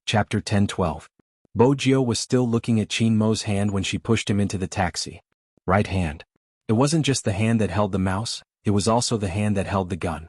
Chapter 10-12. Bo Jio was still looking at Qin Mo's hand when she pushed him into the taxi. Right hand. It wasn't just the hand that held the mouse, it was also the hand that held the gun.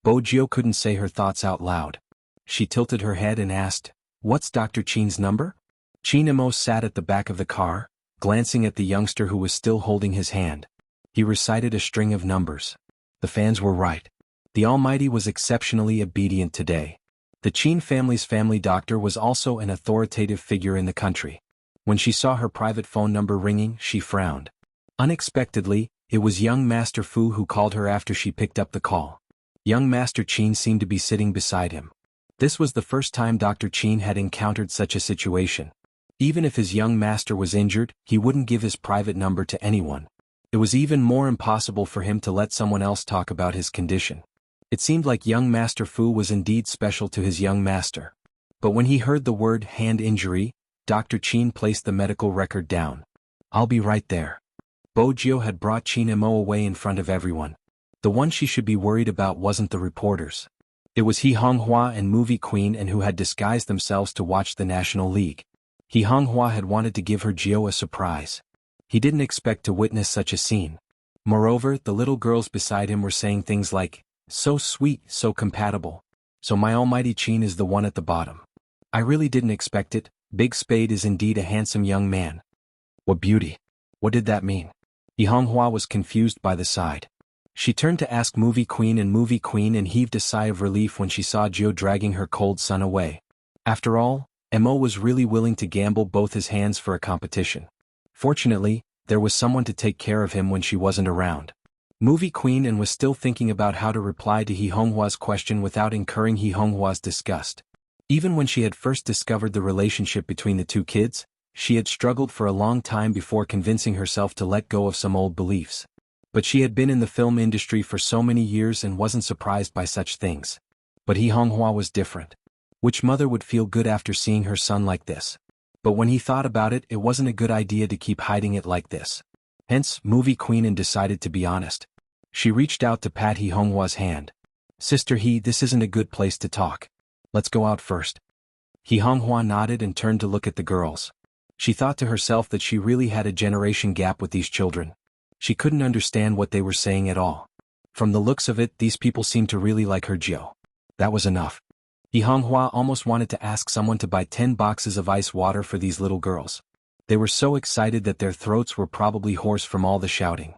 Bo Jio couldn't say her thoughts out loud. She tilted her head and asked, "What's Dr. Qin's number?" Qin Mo sat at the back of the car, glancing at the youngster who was still holding his hand. He recited a string of numbers. The fans were right. The Almighty was exceptionally obedient today. The Qin family's family doctor was also an authoritative figure in the country. When she saw her private phone number ringing, she frowned. Unexpectedly, it was young Master Fu who called her after she picked up the call. Young Master Qin seemed to be sitting beside him. This was the first time Dr. Qin had encountered such a situation. Even if his young master was injured, he wouldn't give his private number to anyone. It was even more impossible for him to let someone else talk about his condition. It seemed like young Master Fu was indeed special to his young master. But when he heard the word hand injury, Dr. Qin placed the medical record down. "I'll be right there." Bo Jio had brought Qin Mo away in front of everyone. The one she should be worried about wasn't the reporters. It was xuanhuan and Movie Queen and who had disguised themselves to watch the National League. xuanhuan had wanted to give her Jio a surprise. He didn't expect to witness such a scene. Moreover, the little girls beside him were saying things like, "So sweet, so compatible. So my almighty Qin is the one at the bottom. I really didn't expect it. Big Spade is indeed a handsome young man. What beauty." What did that mean? xuanhuan was confused by the side. She turned to ask Movie Queen and heaved a sigh of relief when she saw Jio dragging her cold son away. After all, Mo was really willing to gamble both his hands for a competition. Fortunately, there was someone to take care of him when she wasn't around. Movie Queen was still thinking about how to reply to xuanhuan's question without incurring xuanhuan's disgust. Even when she had first discovered the relationship between the two kids, she had struggled for a long time before convincing herself to let go of some old beliefs. But she had been in the film industry for so many years and wasn't surprised by such things. But xuanhuan was different. Which mother would feel good after seeing her son like this? But when he thought about it, it wasn't a good idea to keep hiding it like this. Hence, Movie Queen decided to be honest. She reached out to pat xuanhuan's hand. "Sister this isn't a good place to talk. Let's go out first." xuanhuan nodded and turned to look at the girls. She thought to herself that she really had a generation gap with these children. She couldn't understand what they were saying at all. From the looks of it, these people seemed to really like her Jio. That was enough. xuanhuan almost wanted to ask someone to buy 10 boxes of ice water for these little girls. They were so excited that their throats were probably hoarse from all the shouting.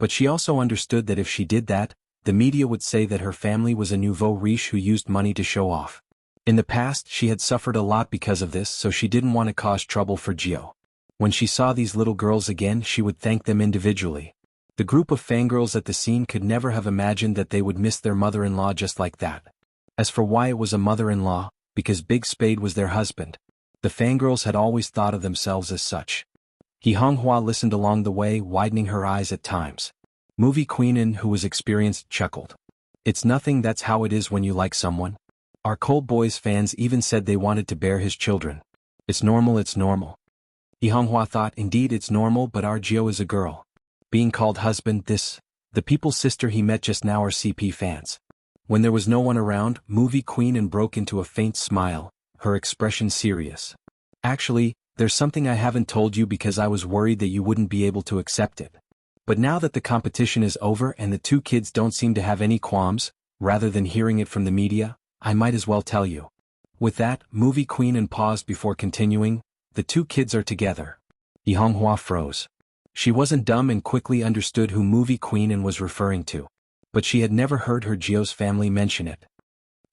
But she also understood that if she did that, the media would say that her family was a nouveau riche who used money to show off. In the past, she had suffered a lot because of this, so she didn't want to cause trouble for Jio. When she saw these little girls again, she would thank them individually. The group of fangirls at the scene could never have imagined that they would miss their mother-in-law just like that. As for why it was a mother-in-law, because Big Spade was their husband. The fangirls had always thought of themselves as such. xuanhuan listened along the way, widening her eyes at times. Movie Queen, who was experienced, chuckled. "It's nothing, that's how it is when you like someone. Our Cold Boys fans even said they wanted to bear his children. It's normal, it's normal." xuanhuan thought, indeed it's normal, but our Jio is a girl. Being called husband, the people's sister he met just now are CP fans. When there was no one around, Movie Queen broke into a faint smile, her expression serious. "Actually, there's something I haven't told you because I was worried that you wouldn't be able to accept it. But now that the competition is over and the two kids don't seem to have any qualms, rather than hearing it from the media, I might as well tell you." With that, Movie Queen paused before continuing, "The two kids are together." xuanhuan froze. She wasn't dumb and quickly understood who Movie Queen was referring to. But she had never heard her Jio's family mention it.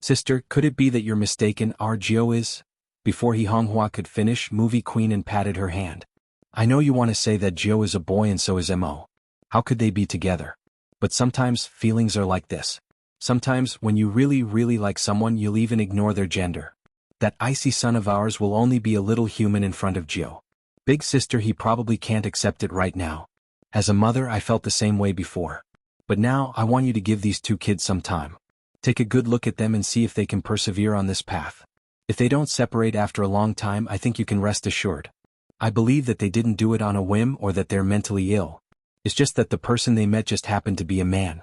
"Sister, could it be that you're mistaken, our Jio is?" Before xuanhuan could finish, Movie Queen patted her hand. "I know you want to say that Jio is a boy and so is Mo. How could they be together? But sometimes, feelings are like this. Sometimes, when you really like someone, you'll even ignore their gender. That icy son of ours will only be a little human in front of Jio. Big sister he probably can't accept it right now. As a mother I felt the same way before. But now I want you to give these two kids some time. Take a good look at them and see if they can persevere on this path. If they don't separate after a long time, I think you can rest assured. I believe that they didn't do it on a whim or that they're mentally ill. It's just that the person they met just happened to be a man."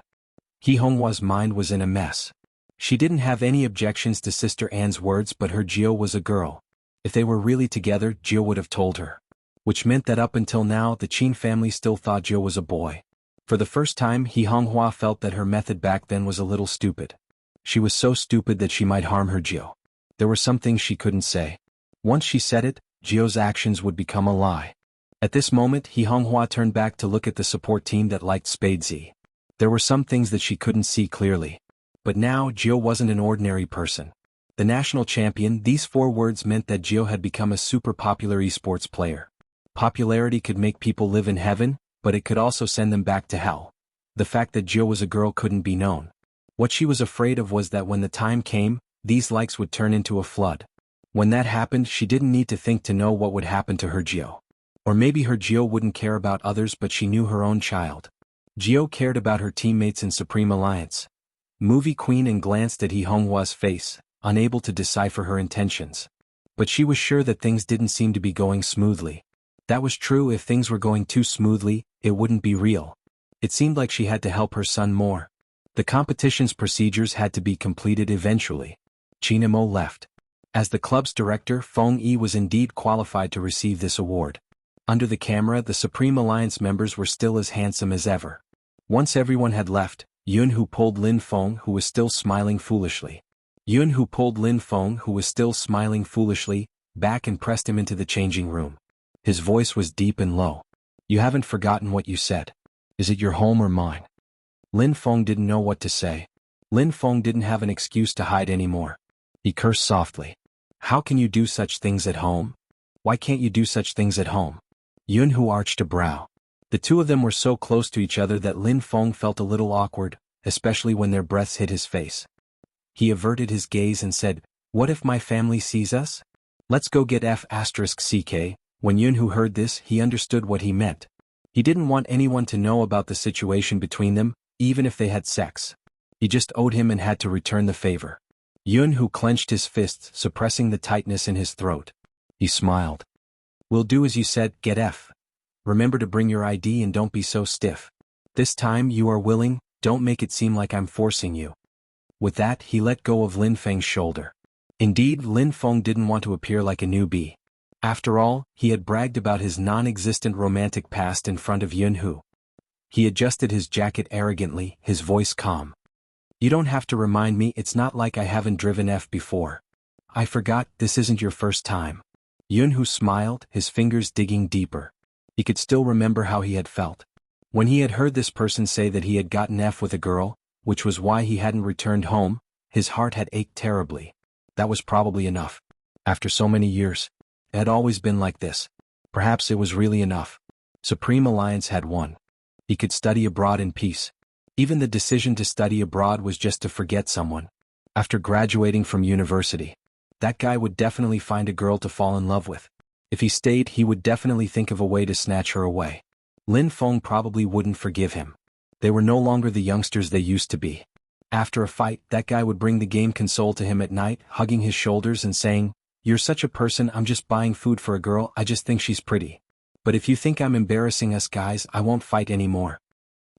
xuanhuan's mind was in a mess. She didn't have any objections to Sister Anne's words, but her Jio was a girl. If they were really together, Jiao would have told her. Which meant that up until now the Qin family still thought Jiao was a boy. For the first time Xuanhuan felt that her method back then was a little stupid. She was so stupid that she might harm her Jiao. There were some things she couldn't say. Once she said it, Jiao's actions would become a lie. At this moment Xuanhuan turned back to look at the support team that liked Spadesy. There were some things that she couldn't see clearly. But now Jiao wasn't an ordinary person. The national champion, these 4 words meant that Jiao had become a super popular esports player. Popularity could make people live in heaven, but it could also send them back to hell. The fact that Jiao was a girl couldn't be known. What she was afraid of was that when the time came, these likes would turn into a flood. When that happened, she didn't need to think to know what would happen to her Jiao. Or maybe her Jiao wouldn't care about others, but she knew her own child. Jiao cared about her teammates in Supreme Alliance. Movie Queen and glanced at Xuanhua's face, unable to decipher her intentions. But she was sure that things didn't seem to be going smoothly. That was true. If things were going too smoothly, it wouldn't be real. It seemed like she had to help her son more. The competition's procedures had to be completed eventually. Qin Mo left. As the club's director, Feng Yi was indeed qualified to receive this award. Under the camera, the Supreme Alliance members were still as handsome as ever. Once everyone had left, Xuanhu pulled Lin Feng, who was still smiling foolishly. Back and pressed him into the changing room. His voice was deep and low. "You haven't forgotten what you said. Is it your home or mine?" Lin Feng didn't know what to say. Lin Feng didn't have an excuse to hide anymore. He cursed softly. "How can you do such things at home? Why can't you do such things at home?" Xuanhu arched a brow. The two of them were so close to each other that Lin Feng felt a little awkward, especially when their breaths hit his face. He averted his gaze and said, "What if my family sees us? Let's go get F***ck." When Xuanhu heard this, he understood what he meant. He didn't want anyone to know about the situation between them, even if they had sex. He just owed him and had to return the favor. Xuanhu clenched his fists, suppressing the tightness in his throat. He smiled. "We'll do as you said, get F. Remember to bring your ID and don't be so stiff. This time you are willing, don't make it seem like I'm forcing you." With that, he let go of Lin Feng's shoulder. Indeed, Lin Feng didn't want to appear like a newbie. After all, he had bragged about his non-existent romantic past in front of Xuanhu. He adjusted his jacket arrogantly, his voice calm. "You don't have to remind me, it's not like I haven't driven F before. I forgot, this isn't your first time." Xuanhu smiled, his fingers digging deeper. He could still remember how he had felt. When he had heard this person say that he had gotten F with a girl, which was why he hadn't returned home, his heart had ached terribly. That was probably enough. After so many years. It had always been like this. Perhaps it was really enough. Supreme Alliance had won. He could study abroad in peace. Even the decision to study abroad was just to forget someone. After graduating from university, that guy would definitely find a girl to fall in love with. If he stayed, he would definitely think of a way to snatch her away. Lin Feng probably wouldn't forgive him. They were no longer the youngsters they used to be. After a fight, that guy would bring the game console to him at night, hugging his shoulders and saying, "You're such a person, I'm just buying food for a girl, I just think she's pretty. But if you think I'm embarrassing us guys, I won't fight anymore."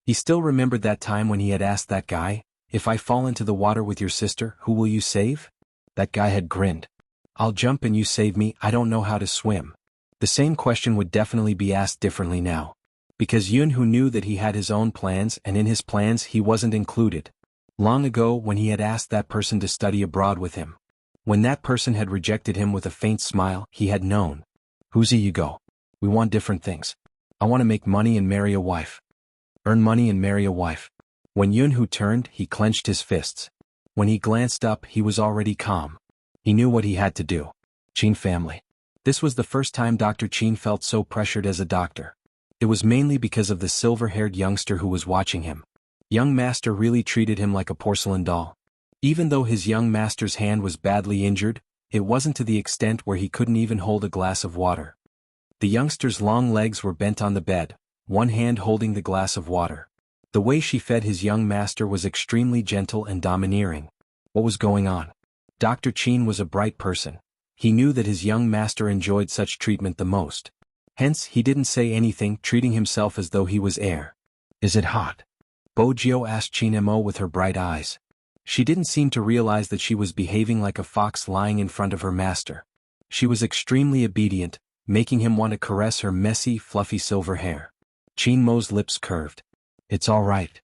He still remembered that time when he had asked that guy, "If I fall into the water with your sister, who will you save?" That guy had grinned. "I'll jump and you save me, I don't know how to swim." The same question would definitely be asked differently now. Because Xuanhu knew that he had his own plans, and in his plans he wasn't included. Long ago, when he had asked that person to study abroad with him. When that person had rejected him with a faint smile, he had known. "Who's you go? We want different things. I want to make money and marry a wife. Earn money and marry a wife." When Xuanhu turned, he clenched his fists. When he glanced up, he was already calm. He knew what he had to do. Qin family. This was the first time Dr. Qin felt so pressured as a doctor. It was mainly because of the silver-haired youngster who was watching him. Young master really treated him like a porcelain doll. Even though his young master's hand was badly injured, it wasn't to the extent where he couldn't even hold a glass of water. The youngster's long legs were bent on the bed, one hand holding the glass of water. The way she fed his young master was extremely gentle and domineering. What was going on? Dr. Qin was a bright person. He knew that his young master enjoyed such treatment the most. Hence, he didn't say anything, treating himself as though he was air. "Is it hot?" Bojiao asked Qin Mo with her bright eyes. She didn't seem to realize that she was behaving like a fox lying in front of her master. She was extremely obedient, making him want to caress her messy, fluffy silver hair. Qin Mo's lips curved. It's all right.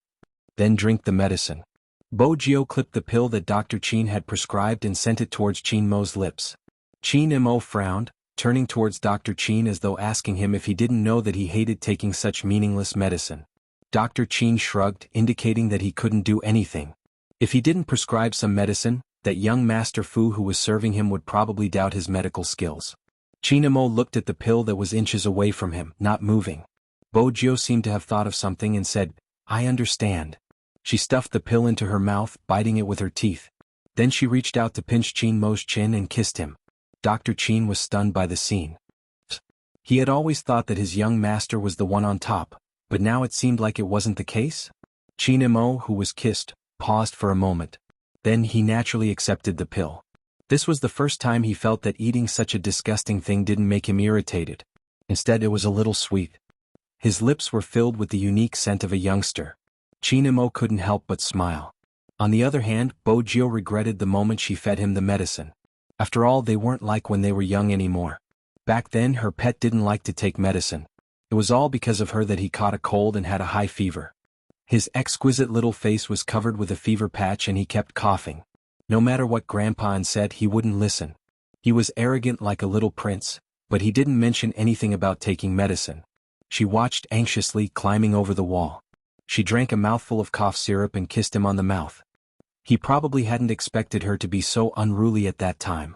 Then drink the medicine. Bojio clipped the pill that Dr. Qin had prescribed and sent it towards Qin Mo's lips. Qin Mo frowned, turning towards Dr. Qin as though asking him if he didn't know that he hated taking such meaningless medicine. Dr. Qin shrugged, indicating that he couldn't do anything. If he didn't prescribe some medicine, that young Master Fu who was serving him would probably doubt his medical skills. Qin Mo looked at the pill that was inches away from him, not moving. Bojio seemed to have thought of something and said, I understand. She stuffed the pill into her mouth, biting it with her teeth. Then she reached out to pinch Qin Mo's chin and kissed him. Dr. Qin was stunned by the scene. He had always thought that his young master was the one on top, but now it seemed like it wasn't the case. Qin Mo, who was kissed, paused for a moment. Then he naturally accepted the pill. This was the first time he felt that eating such a disgusting thing didn't make him irritated. Instead, it was a little sweet. His lips were filled with the unique scent of a youngster. Qin Mo couldn't help but smile. On the other hand, Bojio regretted the moment she fed him the medicine. After all, they weren't like when they were young anymore. Back then, her pet didn't like to take medicine. It was all because of her that he caught a cold and had a high fever. His exquisite little face was covered with a fever patch and he kept coughing. No matter what Grandpa said, he wouldn't listen. He was arrogant like a little prince, but he didn't mention anything about taking medicine. She watched anxiously, climbing over the wall. She drank a mouthful of cough syrup and kissed him on the mouth. He probably hadn't expected her to be so unruly at that time.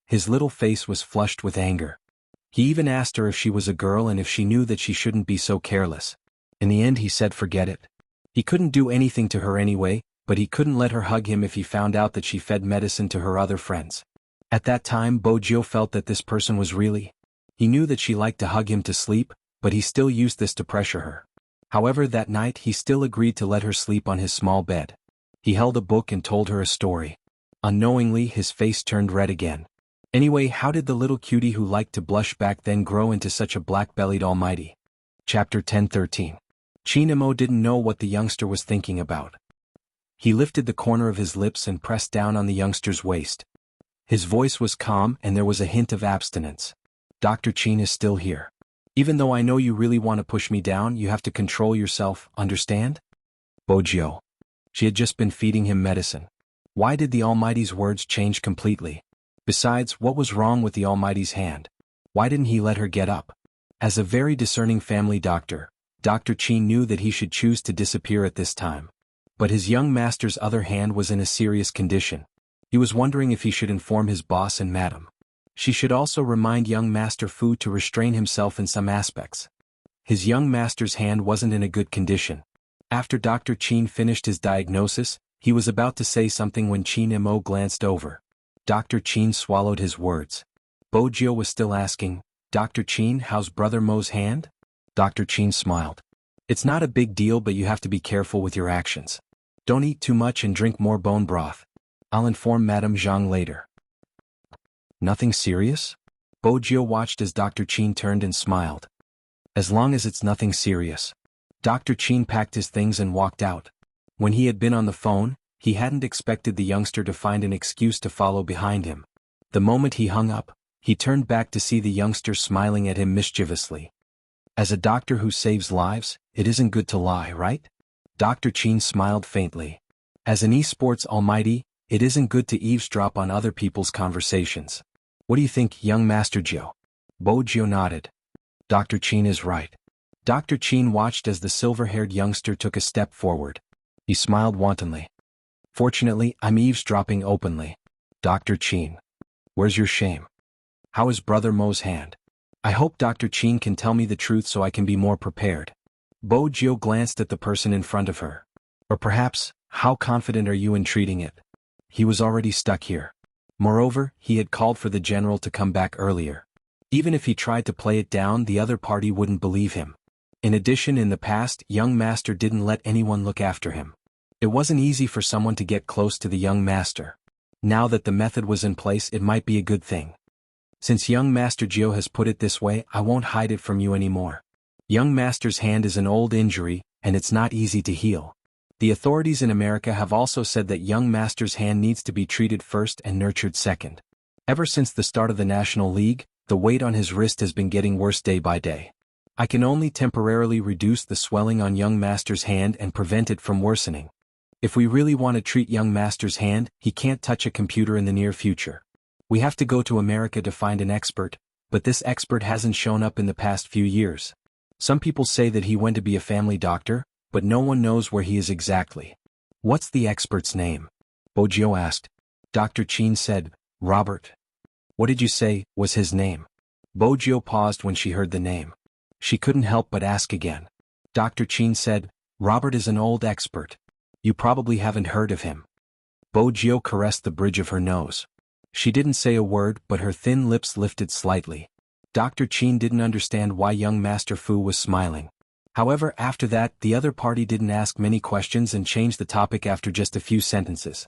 His little face was flushed with anger. He even asked her if she was a girl and if she knew that she shouldn't be so careless. In the end, he said forget it. He couldn't do anything to her anyway, but he couldn't let her hug him if he found out that she fed medicine to her other friends. At that time, Bojio felt that this person was really. He knew that she liked to hug him to sleep, but he still used this to pressure her. However, that night he still agreed to let her sleep on his small bed. He held a book and told her a story. Unknowingly, his face turned red again. Anyway, how did the little cutie who liked to blush back then grow into such a black-bellied almighty? Chapter 1013. Qin Mo didn't know what the youngster was thinking about. He lifted the corner of his lips and pressed down on the youngster's waist. His voice was calm and there was a hint of abstinence. Dr. Qin is still here. Even though I know you really want to push me down, you have to control yourself, understand? Bojio. She had just been feeding him medicine. Why did the Almighty's words change completely? Besides, what was wrong with the Almighty's hand? Why didn't he let her get up? As a very discerning family doctor, Dr. Qin knew that he should choose to disappear at this time. But his young master's other hand was in a serious condition. He was wondering if he should inform his boss and madam. She should also remind young Master Fu to restrain himself in some aspects. His young master's hand wasn't in a good condition. After Dr. Qin finished his diagnosis, he was about to say something when Qin Mo glanced over. Dr. Qin swallowed his words. Bojio was still asking, Dr. Qin, how's Brother Mo's hand? Dr. Qin smiled. It's not a big deal, but you have to be careful with your actions. Don't eat too much and drink more bone broth. I'll inform Madame Zhang later. Nothing serious? Bojio watched as Dr. Qin turned and smiled. As long as it's nothing serious. Dr. Qin packed his things and walked out. When he had been on the phone, he hadn't expected the youngster to find an excuse to follow behind him. The moment he hung up, he turned back to see the youngster smiling at him mischievously. As a doctor who saves lives, it isn't good to lie, right? Dr. Qin smiled faintly. As an esports almighty, it isn't good to eavesdrop on other people's conversations. What do you think, young Master Jiu? Bojio nodded. Dr. Qin is right. Dr. Qin watched as the silver-haired youngster took a step forward. He smiled wantonly. Fortunately, I'm eavesdropping openly. Dr. Qin. Where's your shame? How is Brother Mo's hand? I hope Dr. Qin can tell me the truth so I can be more prepared. Bojio glanced at the person in front of her. Or perhaps, how confident are you in treating it? He was already stuck here. Moreover, he had called for the general to come back earlier. Even if he tried to play it down, the other party wouldn't believe him. In addition, in the past, young master didn't let anyone look after him. It wasn't easy for someone to get close to the young master. Now that the method was in place, it might be a good thing. Since young Master Jiu has put it this way, I won't hide it from you anymore. Young master's hand is an old injury, and it's not easy to heal. The authorities in America have also said that young master's hand needs to be treated first and nurtured second. Ever since the start of the National League, the weight on his wrist has been getting worse day by day. I can only temporarily reduce the swelling on young master's hand and prevent it from worsening. If we really want to treat young master's hand, he can't touch a computer in the near future. We have to go to America to find an expert, but this expert hasn't shown up in the past few years. Some people say that he went to be a family doctor, but no one knows where he is exactly. What's the expert's name? Bojiu asked. Dr. Qin said, Robert. What did you say was his name? Bojiu paused when she heard the name. She couldn't help but ask again. Dr. Qin said, Robert is an old expert. You probably haven't heard of him. Bojiu caressed the bridge of her nose. She didn't say a word, but her thin lips lifted slightly. Dr. Qin didn't understand why young Master Fu was smiling. However, after that, the other party didn't ask many questions and changed the topic after just a few sentences.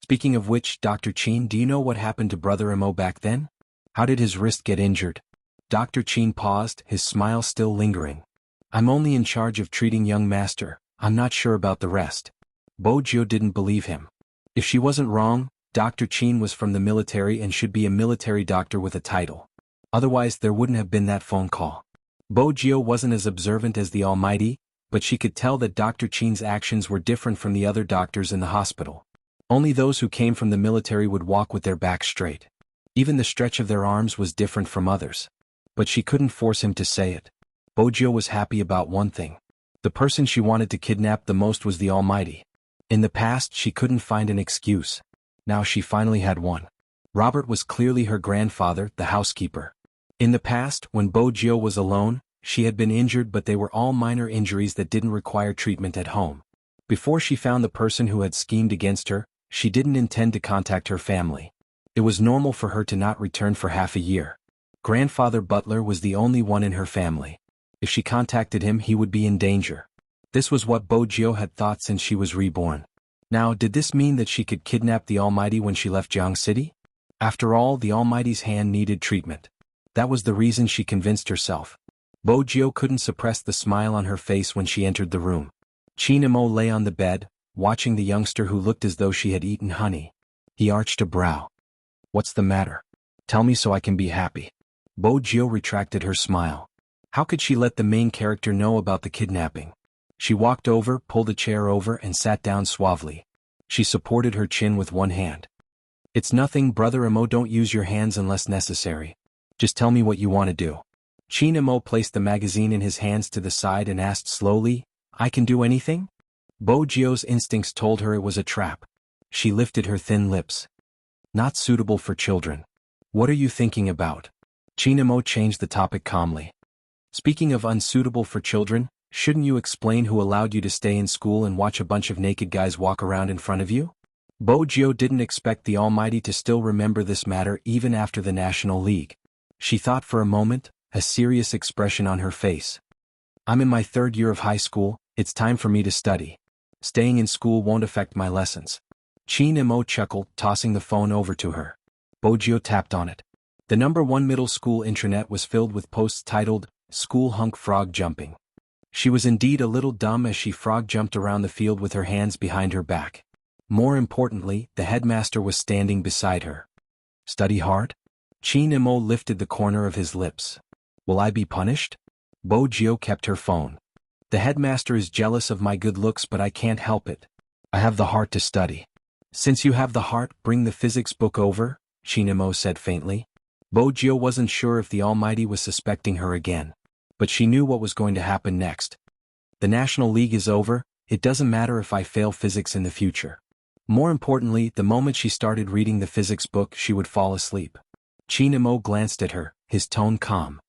Speaking of which, Dr. Qin, do you know what happened to Brother Mo back then? How did his wrist get injured? Dr. Qin paused, his smile still lingering. I'm only in charge of treating young master, I'm not sure about the rest. Bojiu didn't believe him. If she wasn't wrong, Dr. Qin was from the military and should be a military doctor with a title. Otherwise there wouldn't have been that phone call. Bojiu wasn't as observant as the Almighty, but she could tell that Dr. Qin's actions were different from the other doctors in the hospital. Only those who came from the military would walk with their backs straight. Even the stretch of their arms was different from others. But she couldn't force him to say it. Bojiu was happy about one thing. The person she wanted to kidnap the most was the Almighty. In the past she couldn't find an excuse. Now she finally had one. Robert was clearly her grandfather, the housekeeper. In the past, when Bojiu was alone, she had been injured, but they were all minor injuries that didn't require treatment at home. Before she found the person who had schemed against her, she didn't intend to contact her family. It was normal for her to not return for half a year. Grandfather Butler was the only one in her family. If she contacted him, he would be in danger. This was what Bojiu had thought since she was reborn. Now, did this mean that she could kidnap the Almighty when she left Jiang City? After all, the Almighty's hand needed treatment. That was the reason she convinced herself. Bojiu couldn't suppress the smile on her face when she entered the room. Qin Mo lay on the bed, watching the youngster who looked as though she had eaten honey. He arched a brow. What's the matter? Tell me so I can be happy. Bojiu retracted her smile. How could she let the main character know about the kidnapping? She walked over, pulled a chair over, and sat down suavely. She supported her chin with one hand. It's nothing, Brother Mo, don't use your hands unless necessary. Just tell me what you want to do. Qin Mo placed the magazine in his hands to the side and asked slowly, I can do anything? Bojiu's instincts told her it was a trap. She lifted her thin lips. Not suitable for children. What are you thinking about? Qin Mo changed the topic calmly. Speaking of unsuitable for children, shouldn't you explain who allowed you to stay in school and watch a bunch of naked guys walk around in front of you? Bojiu didn't expect the Almighty to still remember this matter even after the National League. She thought for a moment, a serious expression on her face. I'm in my 3rd year of high school, it's time for me to study. Staying in school won't affect my lessons. Qin Mo chuckled, tossing the phone over to her. Bojiu tapped on it. The #1 middle school intranet was filled with posts titled, School Hunk Frog Jumping. She was indeed a little dumb as she frog jumped around the field with her hands behind her back. More importantly, the headmaster was standing beside her. Study hard? Qin Mo lifted the corner of his lips. Will I be punished? Bojiu kept her phone. The headmaster is jealous of my good looks, but I can't help it. I have the heart to study. Since you have the heart, bring the physics book over, Qin Mo said faintly. Bojiu wasn't sure if the Almighty was suspecting her again. But she knew what was going to happen next. The National League is over, it doesn't matter if I fail physics in the future. More importantly, the moment she started reading the physics book, she would fall asleep. Qin Mo glanced at her, his tone calm.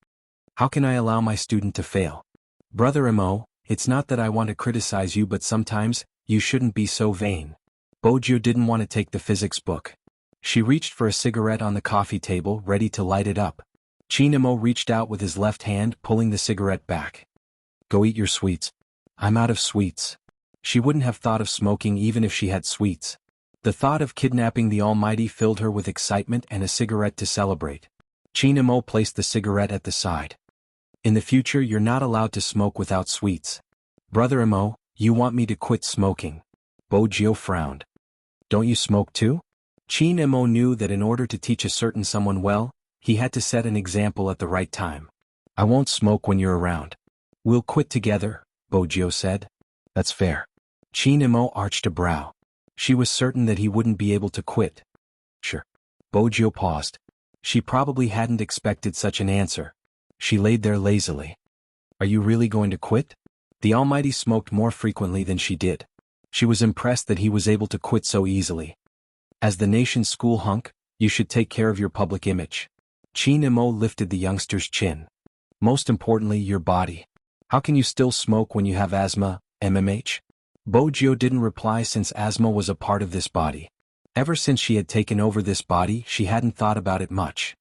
How can I allow my student to fail? Brother Mo, it's not that I want to criticize you, but sometimes, you shouldn't be so vain. Bojiu didn't want to take the physics book. She reached for a cigarette on the coffee table, ready to light it up. Qin Mo reached out with his left hand, pulling the cigarette back. Go eat your sweets. I'm out of sweets. She wouldn't have thought of smoking even if she had sweets. The thought of kidnapping the Almighty filled her with excitement and a cigarette to celebrate. Qin Mo placed the cigarette at the side. In the future, you're not allowed to smoke without sweets. Brother Mo, you want me to quit smoking? Bojiu frowned. Don't you smoke too? Qin Mo knew that in order to teach a certain someone well, he had to set an example at the right time. I won't smoke when you're around. We'll quit together, Bojio said. That's fair. Qin Mo arched a brow. She was certain that he wouldn't be able to quit. Sure. Bojio paused. She probably hadn't expected such an answer. She laid there lazily. Are you really going to quit? The Almighty smoked more frequently than she did. She was impressed that he was able to quit so easily. As the nation's school hunk, you should take care of your public image. Qin Mo lifted the youngster's chin. Most importantly, your body. How can you still smoke when you have asthma, MMH? Bojio didn't reply since asthma was a part of this body. Ever since she had taken over this body, she hadn't thought about it much.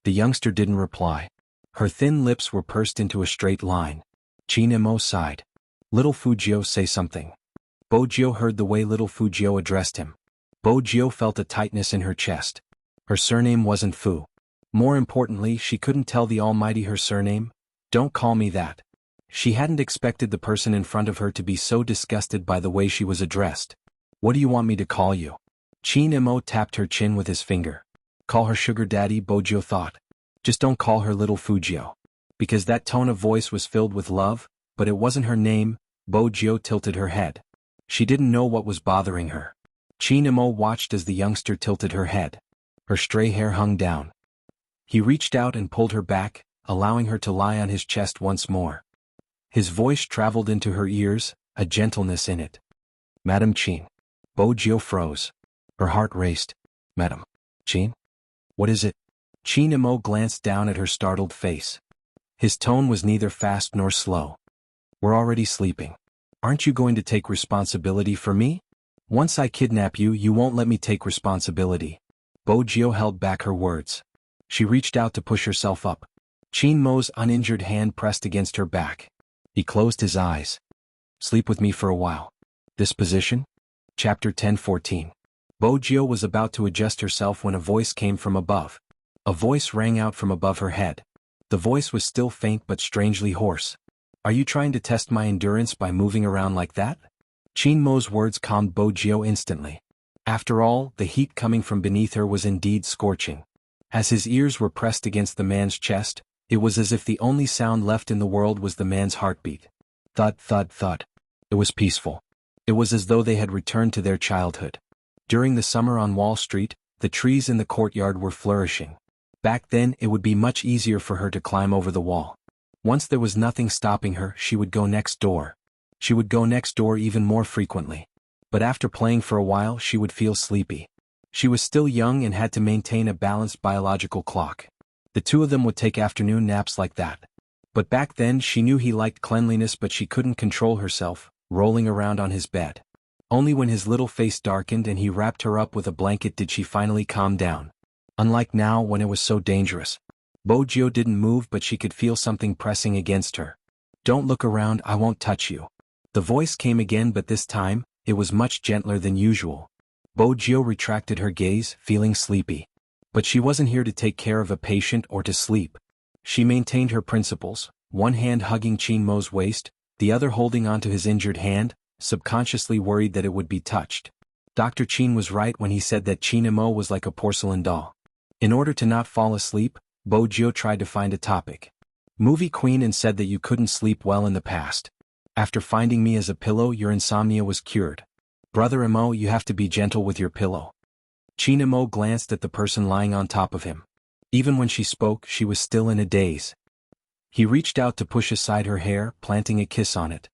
The youngster didn't reply. Her thin lips were pursed into a straight line. Qin Mo sighed. Little Fujio, say something. Bojio heard the way little Fujio addressed him. Bojio felt a tightness in her chest. Her surname wasn't Fu. More importantly, she couldn't tell the Almighty her surname. Don't call me that. She hadn't expected the person in front of her to be so disgusted by the way she was addressed. What do you want me to call you? Qin Mo tapped her chin with his finger. Call her sugar daddy, Bojio thought. Just don't call her little Fujio. Because that tone of voice was filled with love, but it wasn't her name. Bojio tilted her head. She didn't know what was bothering her. Qin Mo watched as the youngster tilted her head. Her stray hair hung down. He reached out and pulled her back, allowing her to lie on his chest once more. His voice traveled into her ears, a gentleness in it. Madam Qin. Bojio froze. Her heart raced. Madam Qin? What is it? Qin Mo glanced down at her startled face. His tone was neither fast nor slow. We're already sleeping. Aren't you going to take responsibility for me? Once I kidnap you, you won't let me take responsibility. Bojio held back her words. She reached out to push herself up. Qin Mo's uninjured hand pressed against her back. He closed his eyes. Sleep with me for a while. This position? Chapter 10:14. Bojio was about to adjust herself when a voice came from above. A voice rang out from above her head. The voice was still faint but strangely hoarse. Are you trying to test my endurance by moving around like that? Qin Mo's words calmed Bojio instantly. After all, the heat coming from beneath her was indeed scorching. As his ears were pressed against the man's chest, it was as if the only sound left in the world was the man's heartbeat. Thud, thud, thud. It was peaceful. It was as though they had returned to their childhood. During the summer on Wall Street, the trees in the courtyard were flourishing. Back then, it would be much easier for her to climb over the wall. Once there was nothing stopping her, she would go next door. She would go next door even more frequently. But after playing for a while, she would feel sleepy. She was still young and had to maintain a balanced biological clock. The two of them would take afternoon naps like that. But back then she knew he liked cleanliness, but she couldn't control herself, rolling around on his bed. Only when his little face darkened and he wrapped her up with a blanket did she finally calm down. Unlike now when it was so dangerous. Bojio didn't move, but she could feel something pressing against her. Don't look around, I won't touch you. The voice came again, but this time, it was much gentler than usual. Bojio retracted her gaze, feeling sleepy. But she wasn't here to take care of a patient or to sleep. She maintained her principles, one hand hugging Qin Mo's waist, the other holding onto his injured hand, subconsciously worried that it would be touched. Dr. Qin was right when he said that Qin Mo was like a porcelain doll. In order to not fall asleep, Bojio tried to find a topic. Movie queen and said that you couldn't sleep well in the past. After finding me as a pillow, your insomnia was cured. Brother Mo, you have to be gentle with your pillow. Qin Mo glanced at the person lying on top of him. Even when she spoke, she was still in a daze. He reached out to push aside her hair, planting a kiss on it.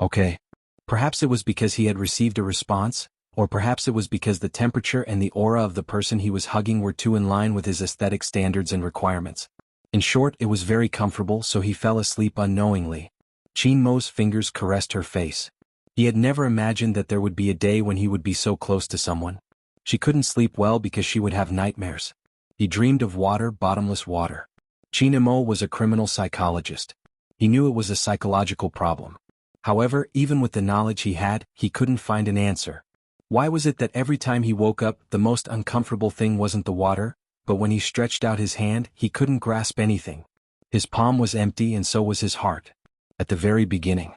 Okay. Perhaps it was because he had received a response, or perhaps it was because the temperature and the aura of the person he was hugging were too in line with his aesthetic standards and requirements. In short, it was very comfortable, so he fell asleep unknowingly. Qin Mo's fingers caressed her face. He had never imagined that there would be a day when he would be so close to someone. She couldn't sleep well because she would have nightmares. He dreamed of water, bottomless water. Qin Mo was a criminal psychologist. He knew it was a psychological problem. However, even with the knowledge he had, he couldn't find an answer. Why was it that every time he woke up, the most uncomfortable thing wasn't the water, but when he stretched out his hand, he couldn't grasp anything? His palm was empty and so was his heart. At the very beginning.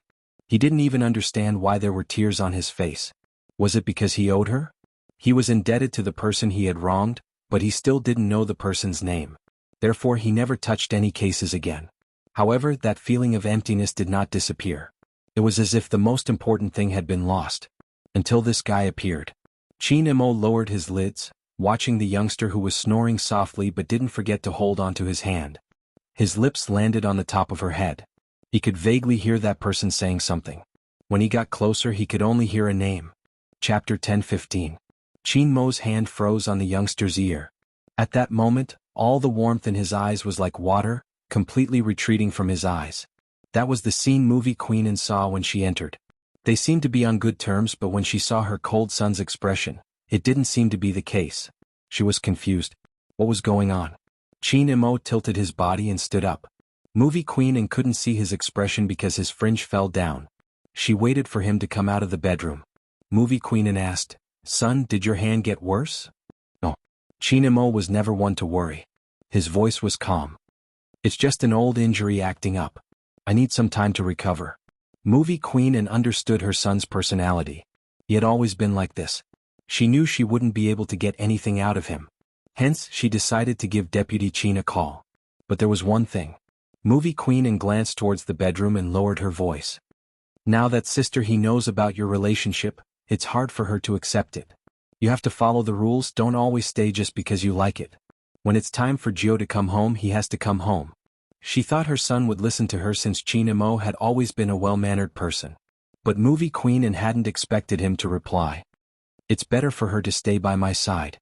He didn't even understand why there were tears on his face. Was it because he owed her? He was indebted to the person he had wronged, but he still didn't know the person's name. Therefore he never touched any cases again. However, that feeling of emptiness did not disappear. It was as if the most important thing had been lost. Until this guy appeared. Xianxia lowered his lids, watching the youngster who was snoring softly but didn't forget to hold onto his hand. His lips landed on the top of her head. He could vaguely hear that person saying something. When he got closer he could only hear a name. Chapter 10:15. Xianxia's hand froze on the youngster's ear. At that moment, all the warmth in his eyes was like water, completely retreating from his eyes. That was the scene movie queen saw when she entered. They seemed to be on good terms, but when she saw her cold son's expression, it didn't seem to be the case. She was confused. What was going on? Xianxia tilted his body and stood up. Movie queen couldn't see his expression because his fringe fell down. She waited for him to come out of the bedroom. Movie queen asked, "Son, did your hand get worse?" No. Xianxia was never one to worry. His voice was calm. "It's just an old injury acting up. I need some time to recover." Movie queen understood her son's personality. He had always been like this. She knew she wouldn't be able to get anything out of him. Hence, she decided to give Deputy Qin a call. But there was one thing. Movie queen glanced towards the bedroom and lowered her voice. "Now that sister he knows about your relationship, it's hard for her to accept it. You have to follow the rules, don't always stay just because you like it. When it's time for Jiao to come home, he has to come home." She thought her son would listen to her since Xianxia had always been a well-mannered person. But Movie queen hadn't expected him to reply. "It's better for her to stay by my side."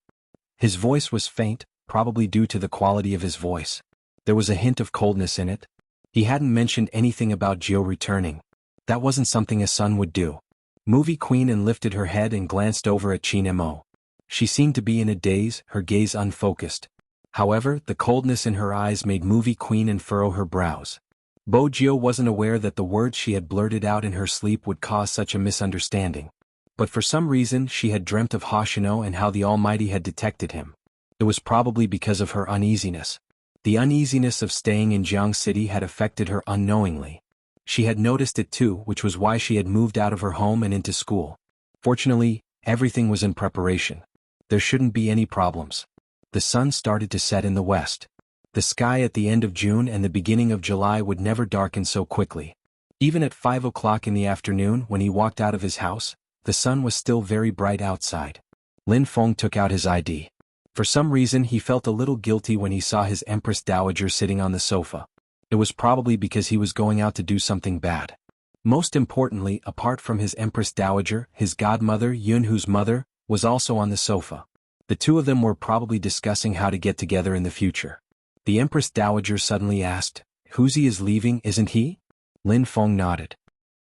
His voice was faint, probably due to the quality of his voice. There was a hint of coldness in it. He hadn't mentioned anything about Jiao returning. That wasn't something a son would do. Movie queen lifted her head and glanced over at Xianxia. She seemed to be in a daze, her gaze unfocused. However, the coldness in her eyes made Movie queen furrow her brows. Jiao wasn't aware that the words she had blurted out in her sleep would cause such a misunderstanding. But for some reason she had dreamt of Hoshino and how the Almighty had detected him. It was probably because of her uneasiness. The uneasiness of staying in Jiang City had affected her unknowingly. She had noticed it too, which was why she had moved out of her home and into school. Fortunately, everything was in preparation. There shouldn't be any problems. The sun started to set in the west. The sky at the end of June and the beginning of July would never darken so quickly. Even at 5 o'clock in the afternoon when he walked out of his house, the sun was still very bright outside. Lin Feng took out his ID. For some reason he felt a little guilty when he saw his Empress Dowager sitting on the sofa. It was probably because he was going out to do something bad. Most importantly, apart from his Empress Dowager, his godmother, Yunhu's mother, was also on the sofa. The two of them were probably discussing how to get together in the future. The Empress Dowager suddenly asked, "Huzi is leaving, isn't he?" Lin Feng nodded.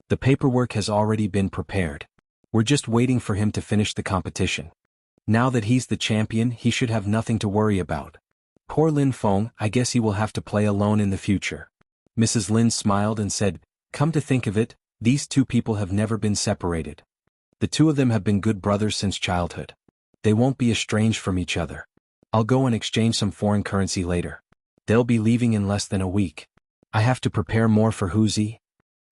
"The paperwork has already been prepared. We're just waiting for him to finish the competition. Now that he's the champion, he should have nothing to worry about. Poor Lin Feng, I guess he will have to play alone in the future." Mrs. Lin smiled and said, "Come to think of it, these two people have never been separated. The two of them have been good brothers since childhood. They won't be estranged from each other. I'll go and exchange some foreign currency later. They'll be leaving in less than a week. I have to prepare more for Huzi."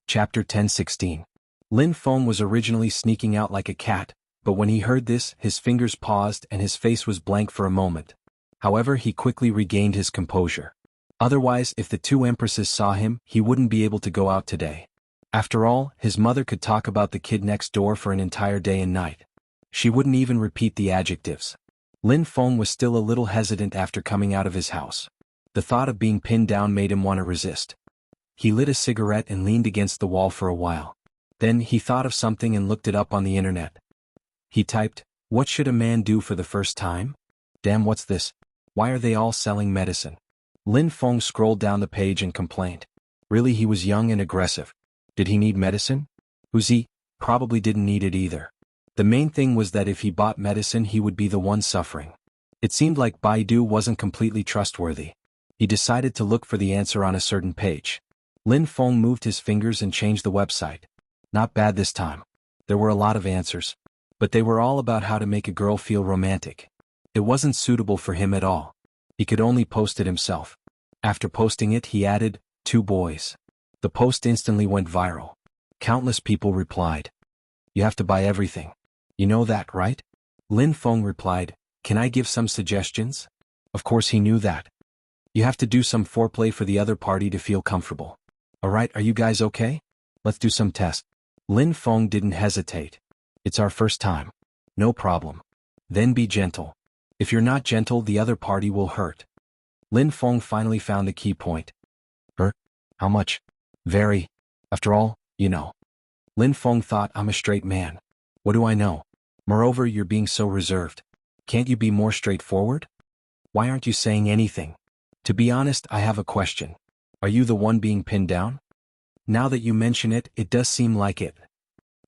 Chapter 10:16. Lin Feng was originally sneaking out like a cat, but when he heard this, his fingers paused and his face was blank for a moment. However, he quickly regained his composure. Otherwise, if the two empresses saw him, he wouldn't be able to go out today. After all, his mother could talk about the kid next door for an entire day and night. She wouldn't even repeat the adjectives. Lin Feng was still a little hesitant after coming out of his house. The thought of being pinned down made him want to resist. He lit a cigarette and leaned against the wall for a while. Then he thought of something and looked it up on the internet. He typed, "What should a man do for the first time? Damn, what's this? Why are they all selling medicine?" Lin Feng scrolled down the page and complained. Really, he was young and aggressive. Did he need medicine? Huzi probably didn't need it either. The main thing was that if he bought medicine he would be the one suffering. It seemed like Baidu wasn't completely trustworthy. He decided to look for the answer on a certain page. Lin Feng moved his fingers and changed the website. Not bad this time. There were a lot of answers. But they were all about how to make a girl feel romantic. It wasn't suitable for him at all. He could only post it himself. After posting it he added, 2 boys. The post instantly went viral. Countless people replied. "You have to buy everything. You know that, right?" Lin Feng replied, "Can I give some suggestions?" Of course he knew that. You have to do some foreplay for the other party to feel comfortable. Alright, are you guys okay? Let's do some tests. Lin Feng didn't hesitate. It's our first time. No problem. Then be gentle. If you're not gentle, the other party will hurt. Lin Feng finally found the key point. Hurt? How much? Very. After all, you know. Lin Feng thought, I'm a straight man. What do I know? Moreover, you're being so reserved. Can't you be more straightforward? Why aren't you saying anything? To be honest, I have a question. Are you the one being pinned down? Now that you mention it, it does seem like it.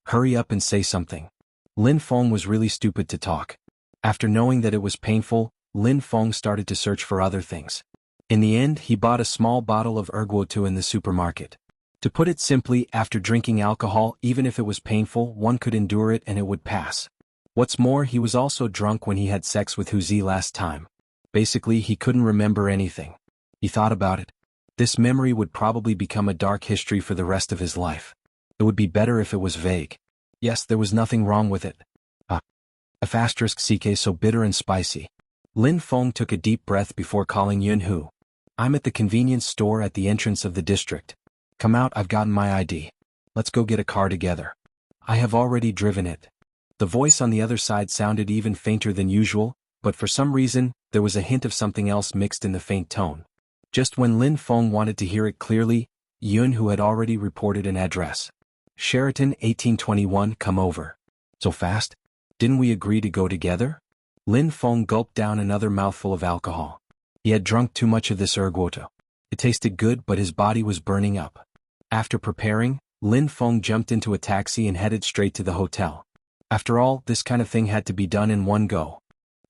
Hurry up and say something. Lin Feng was really stupid to talk. After knowing that it was painful, Lin Feng started to search for other things. In the end, he bought a small bottle of erguotu in the supermarket. To put it simply, after drinking alcohol, even if it was painful, one could endure it and it would pass. What's more, he was also drunk when he had sex with Huzi last time. Basically, he couldn't remember anything. He thought about it. This memory would probably become a dark history for the rest of his life. It would be better if it was vague. Yes, there was nothing wrong with it. CK so bitter and spicy. Lin Feng took a deep breath before calling Xuanhu. I'm at the convenience store at the entrance of the district. Come out, I've gotten my ID. Let's go get a car together. I have already driven it. The voice on the other side sounded even fainter than usual, but for some reason, there was a hint of something else mixed in the faint tone. Just when Lin Feng wanted to hear it clearly, Xuanhu had already reported an address. Sheraton 1821, come over. So fast? Didn't we agree to go together? Lin Feng gulped down another mouthful of alcohol. He had drunk too much of this erguotu. It tasted good, but his body was burning up. After preparing, Lin Feng jumped into a taxi and headed straight to the hotel. After all, this kind of thing had to be done in one go.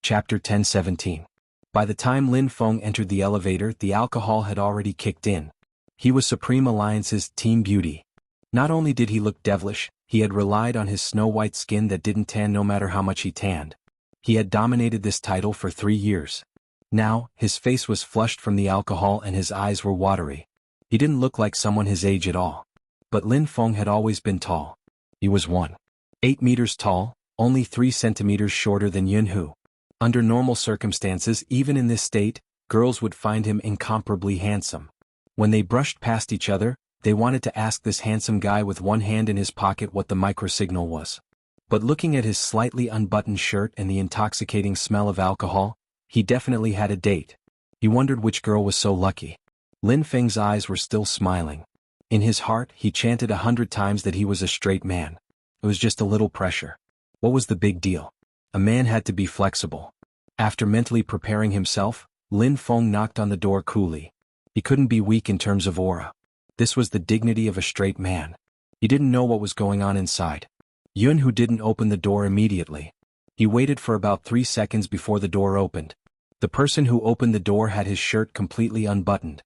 Chapter 10:17. By the time Lin Feng entered the elevator, the alcohol had already kicked in. He was Supreme Alliance's Team Beauty. Not only did he look devilish, he had relied on his snow-white skin that didn't tan no matter how much he tanned. He had dominated this title for 3 years. Now, his face was flushed from the alcohol and his eyes were watery. He didn't look like someone his age at all. But Lin Feng had always been tall. He was 1.8 meters tall, only 3 centimeters shorter than Xuanhu. Under normal circumstances, even in this state, girls would find him incomparably handsome. When they brushed past each other, they wanted to ask this handsome guy with one hand in his pocket what the microsignal was. But looking at his slightly unbuttoned shirt and the intoxicating smell of alcohol, he definitely had a date. He wondered which girl was so lucky. Lin Feng's eyes were still smiling. In his heart, he chanted 100 times that he was a straight man. It was just a little pressure. What was the big deal? A man had to be flexible. After mentally preparing himself, Lin Feng knocked on the door coolly. He couldn't be weak in terms of aura. This was the dignity of a straight man. He didn't know what was going on inside. Xuanhu didn't open the door immediately. He waited for about 3 seconds before the door opened. The person who opened the door had his shirt completely unbuttoned.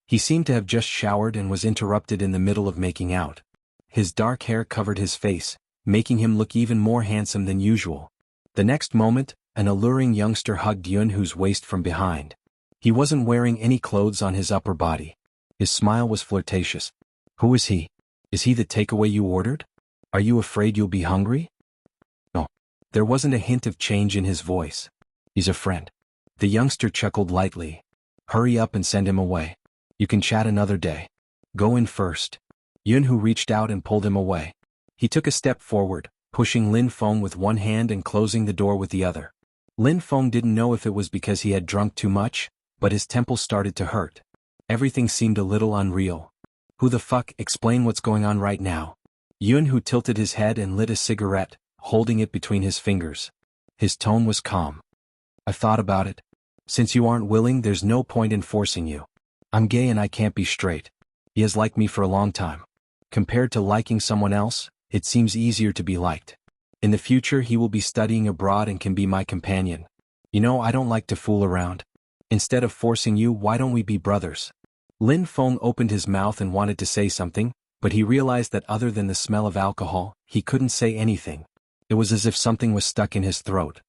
He seemed to have just showered and was interrupted in the middle of making out. His dark hair covered his face, making him look even more handsome than usual. The next moment, an alluring youngster hugged Xuanhu's waist from behind. He wasn't wearing any clothes on his upper body. His smile was flirtatious. Who is he? Is he the takeaway you ordered? Are you afraid you'll be hungry? No. There wasn't a hint of change in his voice. He's a friend. The youngster chuckled lightly. Hurry up and send him away. You can chat another day. Go in first. Xuanhu reached out and pulled him away. He took a step forward, pushing Lin Feng with one hand and closing the door with the other. Lin Feng didn't know if it was because he had drunk too much, but his temples started to hurt. Everything seemed a little unreal. Who the fuck? Explain what's going on right now. Xuanhu tilted his head and lit a cigarette, holding it between his fingers. His tone was calm. I've thought about it. Since you aren't willing, there's no point in forcing you. I'm gay and I can't be straight. He has liked me for a long time. Compared to liking someone else, it seems easier to be liked. In the future he will be studying abroad and can be my companion. You know, I don't like to fool around. Instead of forcing you, why don't we be brothers? Lin Feng opened his mouth and wanted to say something, but he realized that other than the smell of alcohol, he couldn't say anything. It was as if something was stuck in his throat.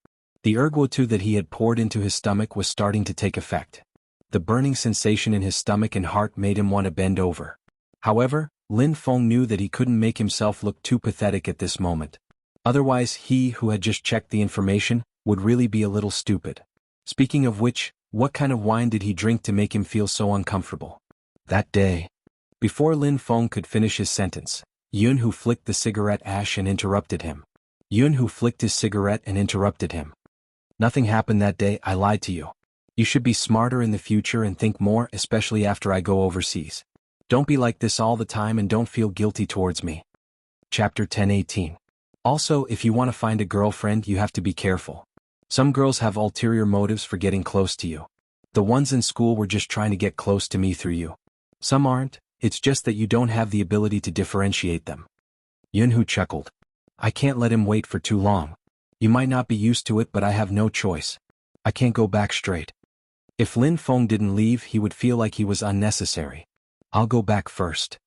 The erguotu that he had poured into his stomach was starting to take effect. The burning sensation in his stomach and heart made him want to bend over. However, Lin Feng knew that he couldn't make himself look too pathetic at this moment. Otherwise, he who had just checked the information would really be a little stupid. Speaking of which, what kind of wine did he drink to make him feel so uncomfortable? That day. Before Lin Feng could finish his sentence, Xuanhu flicked the cigarette ash and interrupted him. Xuanhu flicked his cigarette and interrupted him. Nothing happened that day, I lied to you. You should be smarter in the future and think more, especially after I go overseas. Don't be like this all the time and don't feel guilty towards me. Chapter 10:18. Also, if you want to find a girlfriend, you have to be careful. Some girls have ulterior motives for getting close to you. The ones in school were just trying to get close to me through you. Some aren't, it's just that you don't have the ability to differentiate them. Xuanhu chuckled. I can't let him wait for too long. You might not be used to it, but I have no choice. I can't go back straight. If Lin Feng didn't leave, he would feel like he was unnecessary. I'll go back first.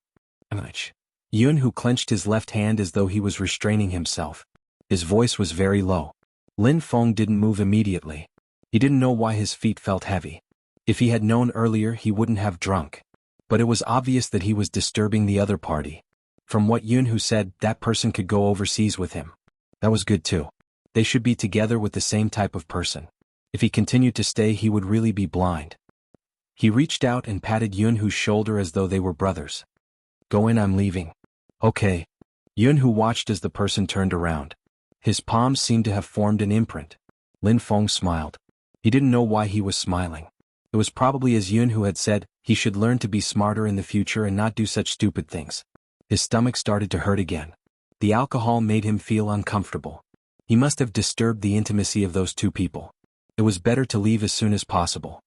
Xuanhu clenched his left hand as though he was restraining himself. His voice was very low. Lin Feng didn't move immediately. He didn't know why his feet felt heavy. If he had known earlier, he wouldn't have drunk. But it was obvious that he was disturbing the other party. From what Xuanhu said, that person could go overseas with him. That was good too. They should be together with the same type of person. If he continued to stay, he would really be blind. He reached out and patted Xuanhu's shoulder as though they were brothers. Go in, I'm leaving. Okay. Xuanhu watched as the person turned around. His palms seemed to have formed an imprint. Lin Feng smiled. He didn't know why he was smiling. It was probably as Xuanhu had said, he should learn to be smarter in the future and not do such stupid things. His stomach started to hurt again. The alcohol made him feel uncomfortable. He must have disturbed the intimacy of those two people. It was better to leave as soon as possible.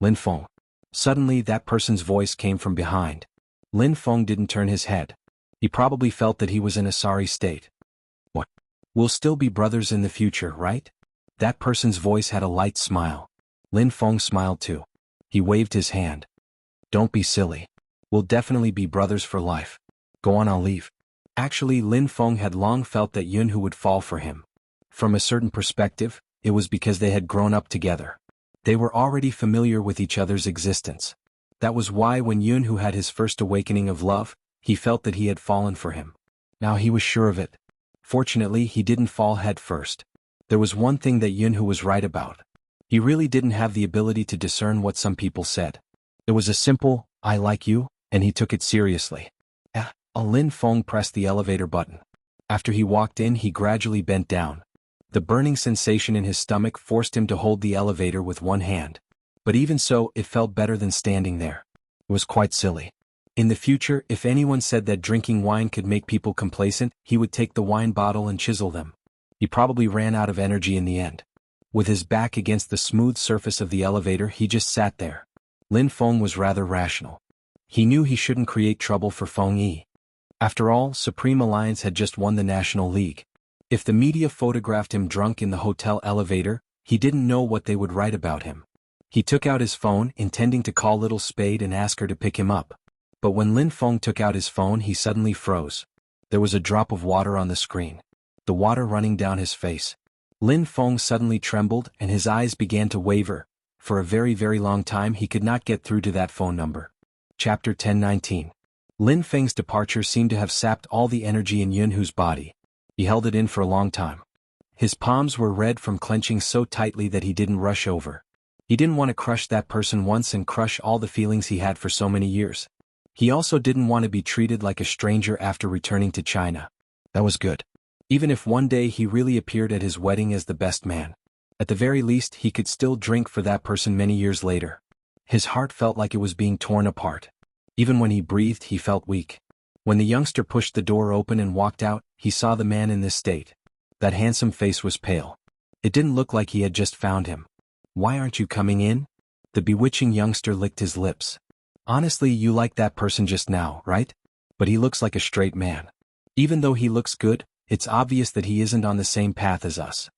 Lin Feng. Suddenly that person's voice came from behind. Lin Feng didn't turn his head. He probably felt that he was in a sorry state. What? We'll still be brothers in the future, right? That person's voice had a light smile. Lin Feng smiled too. He waved his hand. Don't be silly. We'll definitely be brothers for life. Go on, I'll leave. Actually, Lin Feng had long felt that Xuanhu would fall for him. From a certain perspective, it was because they had grown up together. They were already familiar with each other's existence. That was why when Xuanhu had his first awakening of love, he felt that he had fallen for him. Now he was sure of it. Fortunately, he didn't fall head first. There was one thing that Xuanhu was right about. He really didn't have the ability to discern what some people said. It was a simple, I like you, and he took it seriously. Lin Feng pressed the elevator button. After he walked in, he gradually bent down. The burning sensation in his stomach forced him to hold the elevator with one hand. But even so, it felt better than standing there. It was quite silly. In the future, if anyone said that drinking wine could make people complacent, he would take the wine bottle and chisel them. He probably ran out of energy in the end. With his back against the smooth surface of the elevator, he just sat there. Lin Feng was rather rational. He knew he shouldn't create trouble for Feng Yi. After all, Supreme Alliance had just won the National League. If the media photographed him drunk in the hotel elevator, he didn't know what they would write about him. He took out his phone, intending to call Little Spade and ask her to pick him up. But when Lin Feng took out his phone, he suddenly froze. There was a drop of water on the screen. The water running down his face. Lin Feng suddenly trembled and his eyes began to waver. For a very, very long time he could not get through to that phone number. Chapter 10:19. Lin Feng's departure seemed to have sapped all the energy in Xuanhu's body. He held it in for a long time. His palms were red from clenching so tightly that he didn't rush over. He didn't want to crush that person once and crush all the feelings he had for so many years. He also didn't want to be treated like a stranger after returning to China. That was good. Even if one day he really appeared at his wedding as the best man. At the very least, he could still drink for that person many years later. His heart felt like it was being torn apart. Even when he breathed, he felt weak. When the youngster pushed the door open and walked out, he saw the man in this state. That handsome face was pale. It didn't look like he had just found him. Why aren't you coming in? The bewitching youngster licked his lips. Honestly, you liked that person just now, right? But he looks like a straight man. Even though he looks good, it's obvious that he isn't on the same path as us.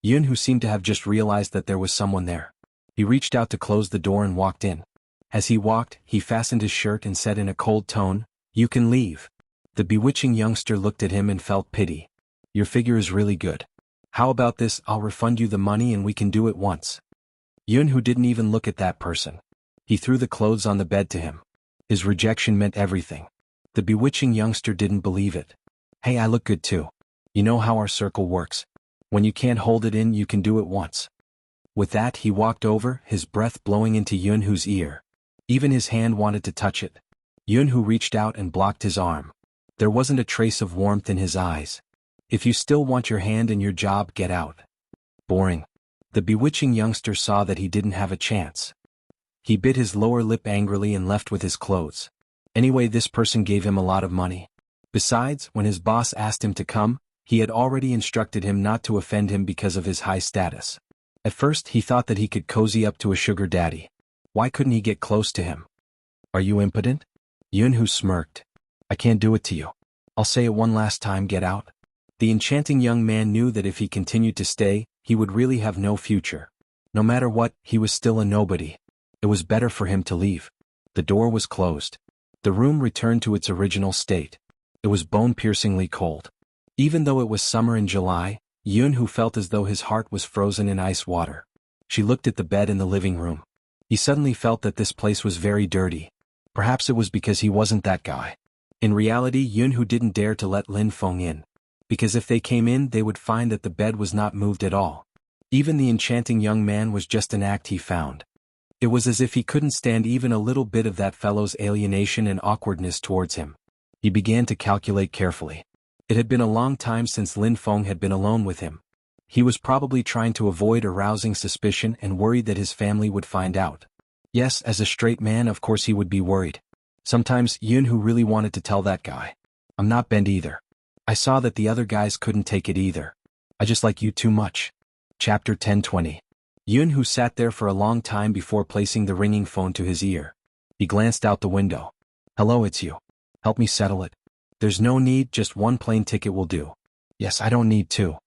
Xuanhu seemed to have just realized that there was someone there. He reached out to close the door and walked in. As he walked, he fastened his shirt and said in a cold tone, "You can leave." The bewitching youngster looked at him and felt pity. "Your figure is really good. How about this? I'll refund you the money and we can do it once." Xuanhu didn't even look at that person. He threw the clothes on the bed to him. His rejection meant everything. The bewitching youngster didn't believe it. "Hey, I look good too. You know how our circle works. When you can't hold it in, you can do it once. With that, he walked over, his breath blowing into Xuanhu's ear. Even his hand wanted to touch it. Xuanhu reached out and blocked his arm. There wasn't a trace of warmth in his eyes. If you still want your hand and your job, get out. Boring. The bewitching youngster saw that he didn't have a chance. He bit his lower lip angrily and left with his clothes. Anyway, this person gave him a lot of money. Besides, when his boss asked him to come, he had already instructed him not to offend him because of his high status. At first, he thought that he could cozy up to a sugar daddy. Why couldn't he get close to him? Are you impotent? Xuanhu smirked. I can't do it to you. I'll say it one last time, get out. The enchanting young man knew that if he continued to stay, he would really have no future. No matter what, he was still a nobody. It was better for him to leave. The door was closed. The room returned to its original state. It was bone-piercingly cold. Even though it was summer in July, Xuanhu felt as though his heart was frozen in ice water. She looked at the bed in the living room. He suddenly felt that this place was very dirty. Perhaps it was because he wasn't that guy. In reality, Xuanhu didn't dare to let Lin Feng in. Because if they came in, they would find that the bed was not moved at all. Even the enchanting young man was just an act he found. It was as if he couldn't stand even a little bit of that fellow's alienation and awkwardness towards him. He began to calculate carefully. It had been a long time since Lin Feng had been alone with him. He was probably trying to avoid arousing suspicion and worried that his family would find out. Yes, as a straight man, of course he would be worried. Sometimes Xuanhu really wanted to tell that guy, I'm not bent either. I saw that the other guys couldn't take it either. I just like you too much. Chapter 1020. Xuanhu sat there for a long time before placing the ringing phone to his ear. He glanced out the window. Hello, it's you. Help me settle it. There's no need, just one plane ticket will do. Yes, I don't need two.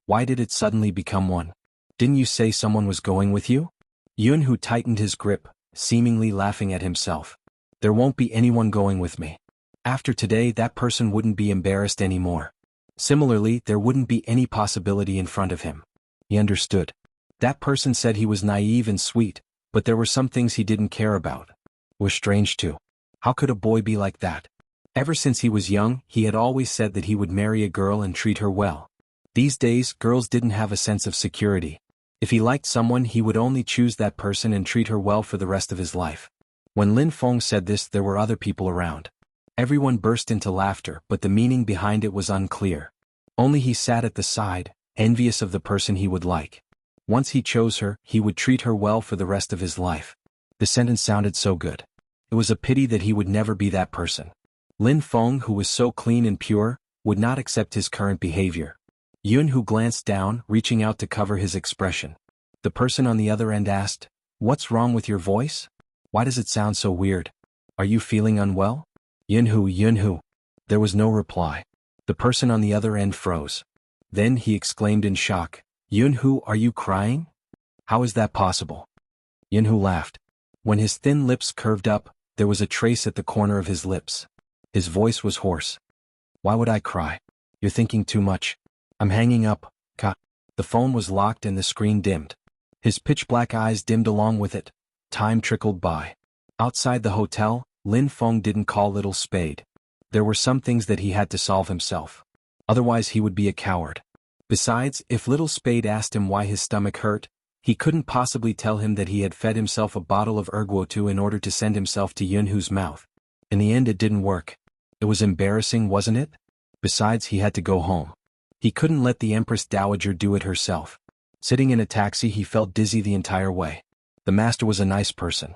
Why did it suddenly become one? Didn't you say someone was going with you? Xuanhu tightened his grip, seemingly laughing at himself. There won't be anyone going with me. After today, that person wouldn't be embarrassed anymore. Similarly, there wouldn't be any possibility in front of him. He understood. That person said he was naive and sweet, but there were some things he didn't care about. It was strange too. How could a boy be like that? Ever since he was young, he had always said that he would marry a girl and treat her well. These days, girls didn't have a sense of security. If he liked someone, he would only choose that person and treat her well for the rest of his life. When Lin Feng said this, there were other people around. Everyone burst into laughter, but the meaning behind it was unclear. Only he sat at the side, envious of the person he would like. Once he chose her, he would treat her well for the rest of his life. The sentence sounded so good. It was a pity that he would never be that person. Lin Feng, who was so clean and pure, would not accept his current behavior. Xuanhu glanced down, reaching out to cover his expression. The person on the other end asked, What's wrong with your voice? Why does it sound so weird? Are you feeling unwell? Xuanhu. There was no reply. The person on the other end froze. Then he exclaimed in shock, Xuanhu, are you crying? How is that possible? Xuanhu laughed. When his thin lips curved up, there was a trace at the corner of his lips. His voice was hoarse. Why would I cry? You're thinking too much. I'm hanging up. The phone was locked and the screen dimmed. His pitch-black eyes dimmed along with it. Time trickled by. Outside the hotel, Lin Feng didn't call Little Spade. There were some things that he had to solve himself. Otherwise he would be a coward. Besides, if Little Spade asked him why his stomach hurt, he couldn't possibly tell him that he had fed himself a bottle of erguotu in order to send himself to Yunhu's mouth. In the end it didn't work. It was embarrassing, wasn't it? Besides, he had to go home. He couldn't let the Empress Dowager do it herself. Sitting in a taxi, he felt dizzy the entire way. The master was a nice person.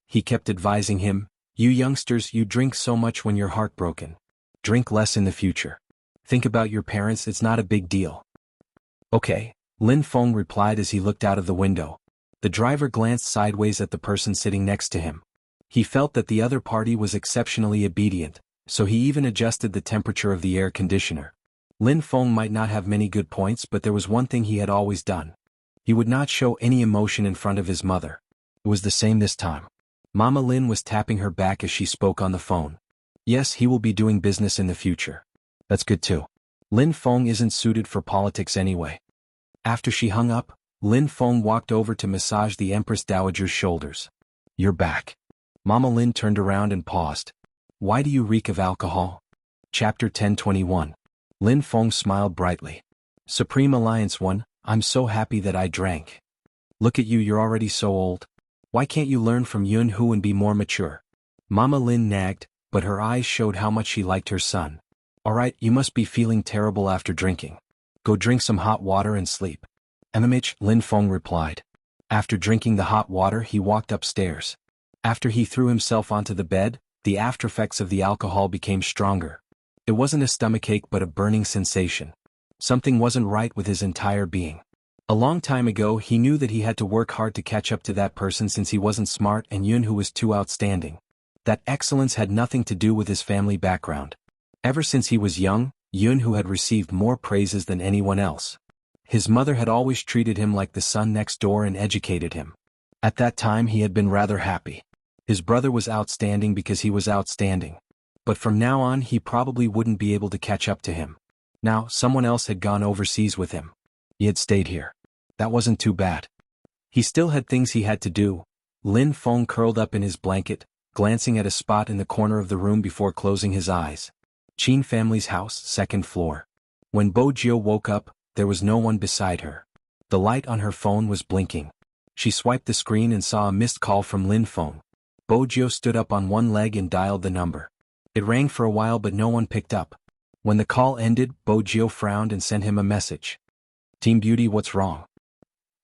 He kept advising him, You youngsters, you drink so much when you're heartbroken. Drink less in the future. Think about your parents, it's not a big deal. Okay, Lin Feng replied as he looked out of the window. The driver glanced sideways at the person sitting next to him. He felt that the other party was exceptionally obedient, so he even adjusted the temperature of the air conditioner. Lin Feng might not have many good points, but there was one thing he had always done. He would not show any emotion in front of his mother. It was the same this time. Mama Lin was tapping her back as she spoke on the phone. Yes, he will be doing business in the future. That's good too. Lin Feng isn't suited for politics anyway. After she hung up, Lin Feng walked over to massage the Empress Dowager's shoulders. You're back. Mama Lin turned around and paused. Why do you reek of alcohol? Chapter 1021. Lin Feng smiled brightly. Supreme Alliance 1, I'm so happy that I drank. Look at you, you're already so old. Why can't you learn from Xuanhu and be more mature? Mama Lin nagged, but her eyes showed how much she liked her son. Alright, you must be feeling terrible after drinking. Go drink some hot water and sleep. MMH, Lin Feng replied. After drinking the hot water, he walked upstairs. After he threw himself onto the bed, the aftereffects of the alcohol became stronger. It wasn't a stomachache but a burning sensation. Something wasn't right with his entire being. A long time ago he knew that he had to work hard to catch up to that person since he wasn't smart and Xuanhu was too outstanding. That excellence had nothing to do with his family background. Ever since he was young, Xuanhu had received more praises than anyone else. His mother had always treated him like the son next door and educated him. At that time he had been rather happy. His brother was outstanding because he was outstanding. But from now on he probably wouldn't be able to catch up to him. Now, someone else had gone overseas with him. He had stayed here. That wasn't too bad. He still had things he had to do. Lin Feng curled up in his blanket, glancing at a spot in the corner of the room before closing his eyes. Qin family's house, second floor. When Boujio woke up, there was no one beside her. The light on her phone was blinking. She swiped the screen and saw a missed call from Lin Feng. Boujio stood up on one leg and dialed the number. It rang for a while but no one picked up. When the call ended, Boujio frowned and sent him a message. Team Beauty, what's wrong?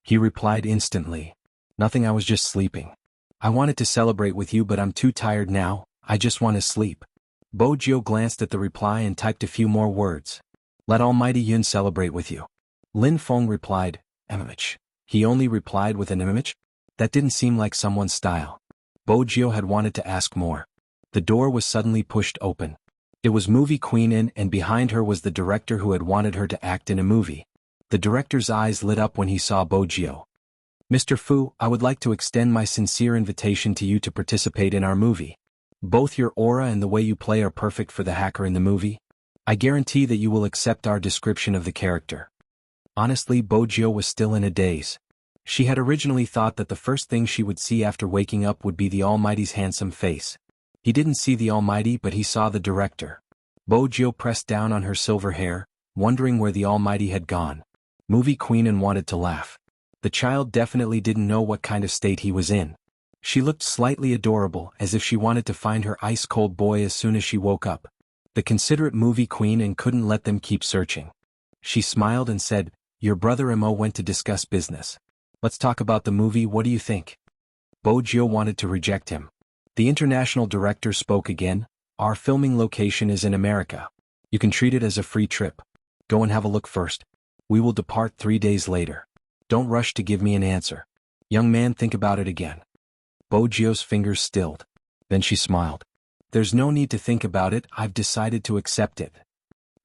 He replied instantly. Nothing, I was just sleeping. I wanted to celebrate with you but I'm too tired now, I just want to sleep. Boujio glanced at the reply and typed a few more words. Let Almighty Yun celebrate with you. Lin Feng replied, Image. He only replied with an image? That didn't seem like someone's style. Boujio had wanted to ask more. The door was suddenly pushed open. It was movie queen in and behind her was the director who had wanted her to act in a movie. The director's eyes lit up when he saw Boujio. Mr. Fu, I would like to extend my sincere invitation to you to participate in our movie. Both your aura and the way you play are perfect for the hacker in the movie. I guarantee that you will accept our description of the character. Honestly, Boujio was still in a daze. She had originally thought that the first thing she would see after waking up would be the Almighty's handsome face. He didn't see the Almighty but he saw the director. Boujio pressed down on her silver hair, wondering where the Almighty had gone. Movie queen and wanted to laugh. The child definitely didn't know what kind of state he was in. She looked slightly adorable, as if she wanted to find her ice-cold boy as soon as she woke up. The considerate movie queen and couldn't let them keep searching. She smiled and said, Your brother Mo went to discuss business. Let's talk about the movie, what do you think? Boujio wanted to reject him. The international director spoke again, Our filming location is in America. You can treat it as a free trip. Go and have a look first. We will depart 3 days later. Don't rush to give me an answer. Young man, think about it again. Boujio's fingers stilled. Then she smiled. There's no need to think about it, I've decided to accept it.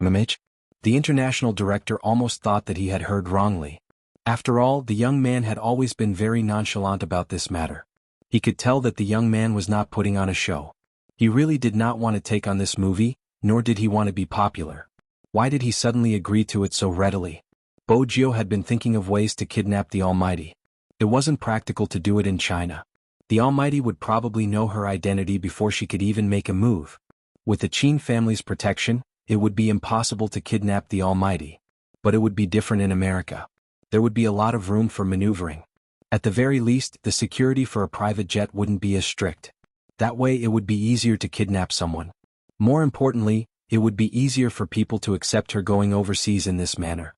Mamich? The international director almost thought that he had heard wrongly. After all, the young man had always been very nonchalant about this matter. He could tell that the young man was not putting on a show. He really did not want to take on this movie, nor did he want to be popular. Why did he suddenly agree to it so readily? Boujio had been thinking of ways to kidnap the Almighty. It wasn't practical to do it in China. The Almighty would probably know her identity before she could even make a move. With the Qin family's protection, it would be impossible to kidnap the Almighty. But it would be different in America. There would be a lot of room for maneuvering. At the very least, the security for a private jet wouldn't be as strict. That way it would be easier to kidnap someone. More importantly, it would be easier for people to accept her going overseas in this manner.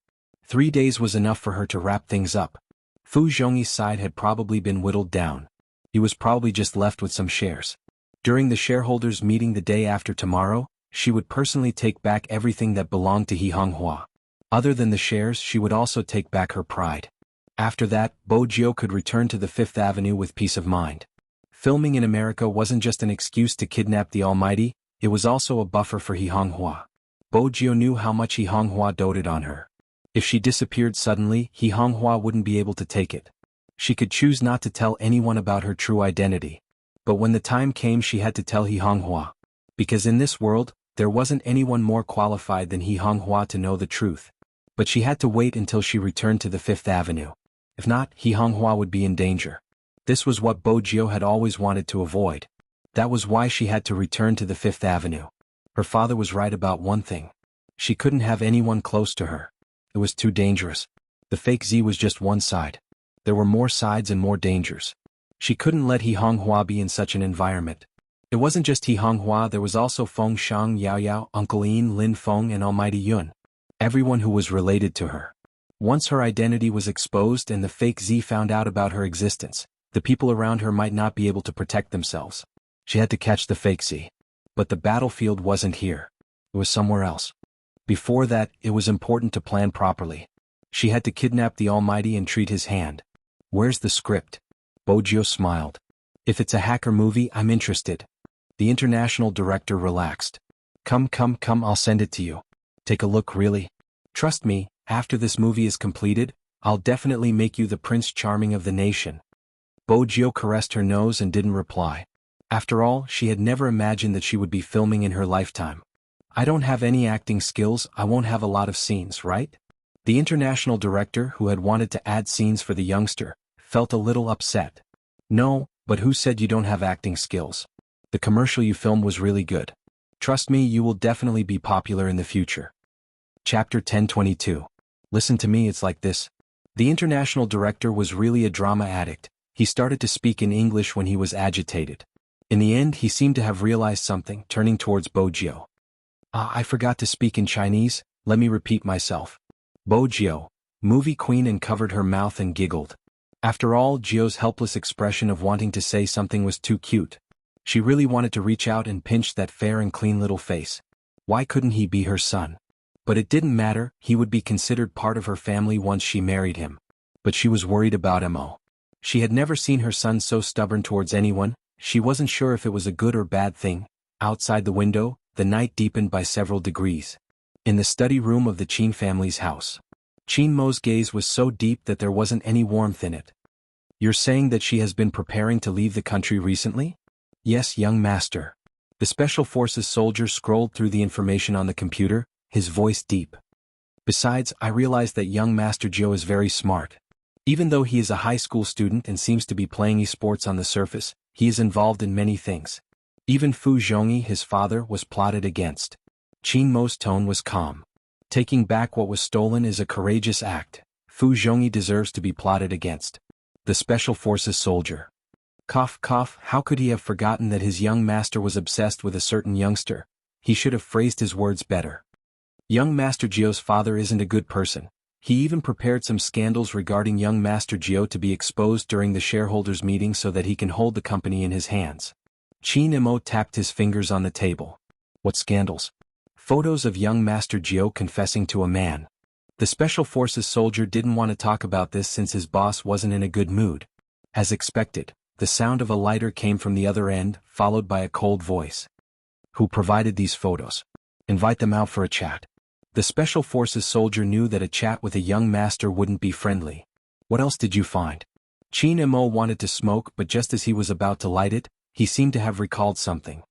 3 days was enough for her to wrap things up. Fu Zhongyi's side had probably been whittled down. He was probably just left with some shares. During the shareholders' meeting the day after tomorrow, she would personally take back everything that belonged to Xianxia. Other than the shares, she would also take back her pride. After that, Boujio could return to the Fifth Avenue with peace of mind. Filming in America wasn't just an excuse to kidnap the Almighty, it was also a buffer for Xianxia. Boujio knew how much Xianxia doted on her. If she disappeared suddenly, Xianxia wouldn't be able to take it. She could choose not to tell anyone about her true identity. But when the time came she had to tell Xianxia. Because in this world, there wasn't anyone more qualified than Xianxia to know the truth. But she had to wait until she returned to the Fifth Avenue. If not, Xianxia would be in danger. This was what Boujio had always wanted to avoid. That was why she had to return to the Fifth Avenue. Her father was right about one thing. She couldn't have anyone close to her. It was too dangerous. The fake Z was just one side. There were more sides and more dangers. She couldn't let Xianxia be in such an environment. It wasn't just Xianxia, there was also Feng Shang, Yao Yao, Uncle Yin, Lin Feng, and Almighty Yun. Everyone who was related to her. Once her identity was exposed and the fake Z found out about her existence, the people around her might not be able to protect themselves. She had to catch the fake Z. But the battlefield wasn't here. It was somewhere else. Before that, it was important to plan properly. She had to kidnap the Almighty and treat his hand. Where's the script? Bojio smiled. If it's a hacker movie, I'm interested. The international director relaxed. Come, I'll send it to you. Take a look, really. Trust me, after this movie is completed, I'll definitely make you the Prince Charming of the nation. Bojio caressed her nose and didn't reply. After all, she had never imagined that she would be filming in her lifetime. I don't have any acting skills, I won't have a lot of scenes, right? The international director, who had wanted to add scenes for the youngster, felt a little upset. No, but who said you don't have acting skills? The commercial you filmed was really good. Trust me, you will definitely be popular in the future. Chapter 1022. Listen to me, it's like this. The international director was really a drama addict. He started to speak in English when he was agitated. In the end, he seemed to have realized something, turning towards Bojio. I forgot to speak in Chinese, let me repeat myself. Bojio, movie queen, and covered her mouth and giggled. After all, Jio's helpless expression of wanting to say something was too cute. She really wanted to reach out and pinch that fair and clean little face. Why couldn't he be her son? But it didn't matter, he would be considered part of her family once she married him. But she was worried about Mo. She had never seen her son so stubborn towards anyone. She wasn't sure if it was a good or bad thing. Outside the window, the night deepened by several degrees. In the study room of the Qin family's house. Qin Mo's gaze was so deep that there wasn't any warmth in it. You're saying that she has been preparing to leave the country recently? Yes, young master. The Special Forces soldier scrolled through the information on the computer, his voice deep. Besides, I realized that young Master Zhou is very smart. Even though he is a high school student and seems to be playing esports on the surface, he is involved in many things. Even Fu Zhongyi, his father, was plotted against. Qin Mo's tone was calm. Taking back what was stolen is a courageous act. Fu Zhongyi deserves to be plotted against. The Special Forces soldier. Cough, cough, how could he have forgotten that his young master was obsessed with a certain youngster? He should have phrased his words better. Young Master Zhou's father isn't a good person. He even prepared some scandals regarding young Master Zhou to be exposed during the shareholders' meeting so that he can hold the company in his hands. Qin Mo tapped his fingers on the table. What scandals? Photos of young Master Zhou confessing to a man. The Special Forces soldier didn't want to talk about this since his boss wasn't in a good mood. As expected, the sound of a lighter came from the other end, followed by a cold voice. Who provided these photos? Invite them out for a chat. The Special Forces soldier knew that a chat with a young master wouldn't be friendly. What else did you find? Qin Mo wanted to smoke, but just as he was about to light it, he seemed to have recalled something.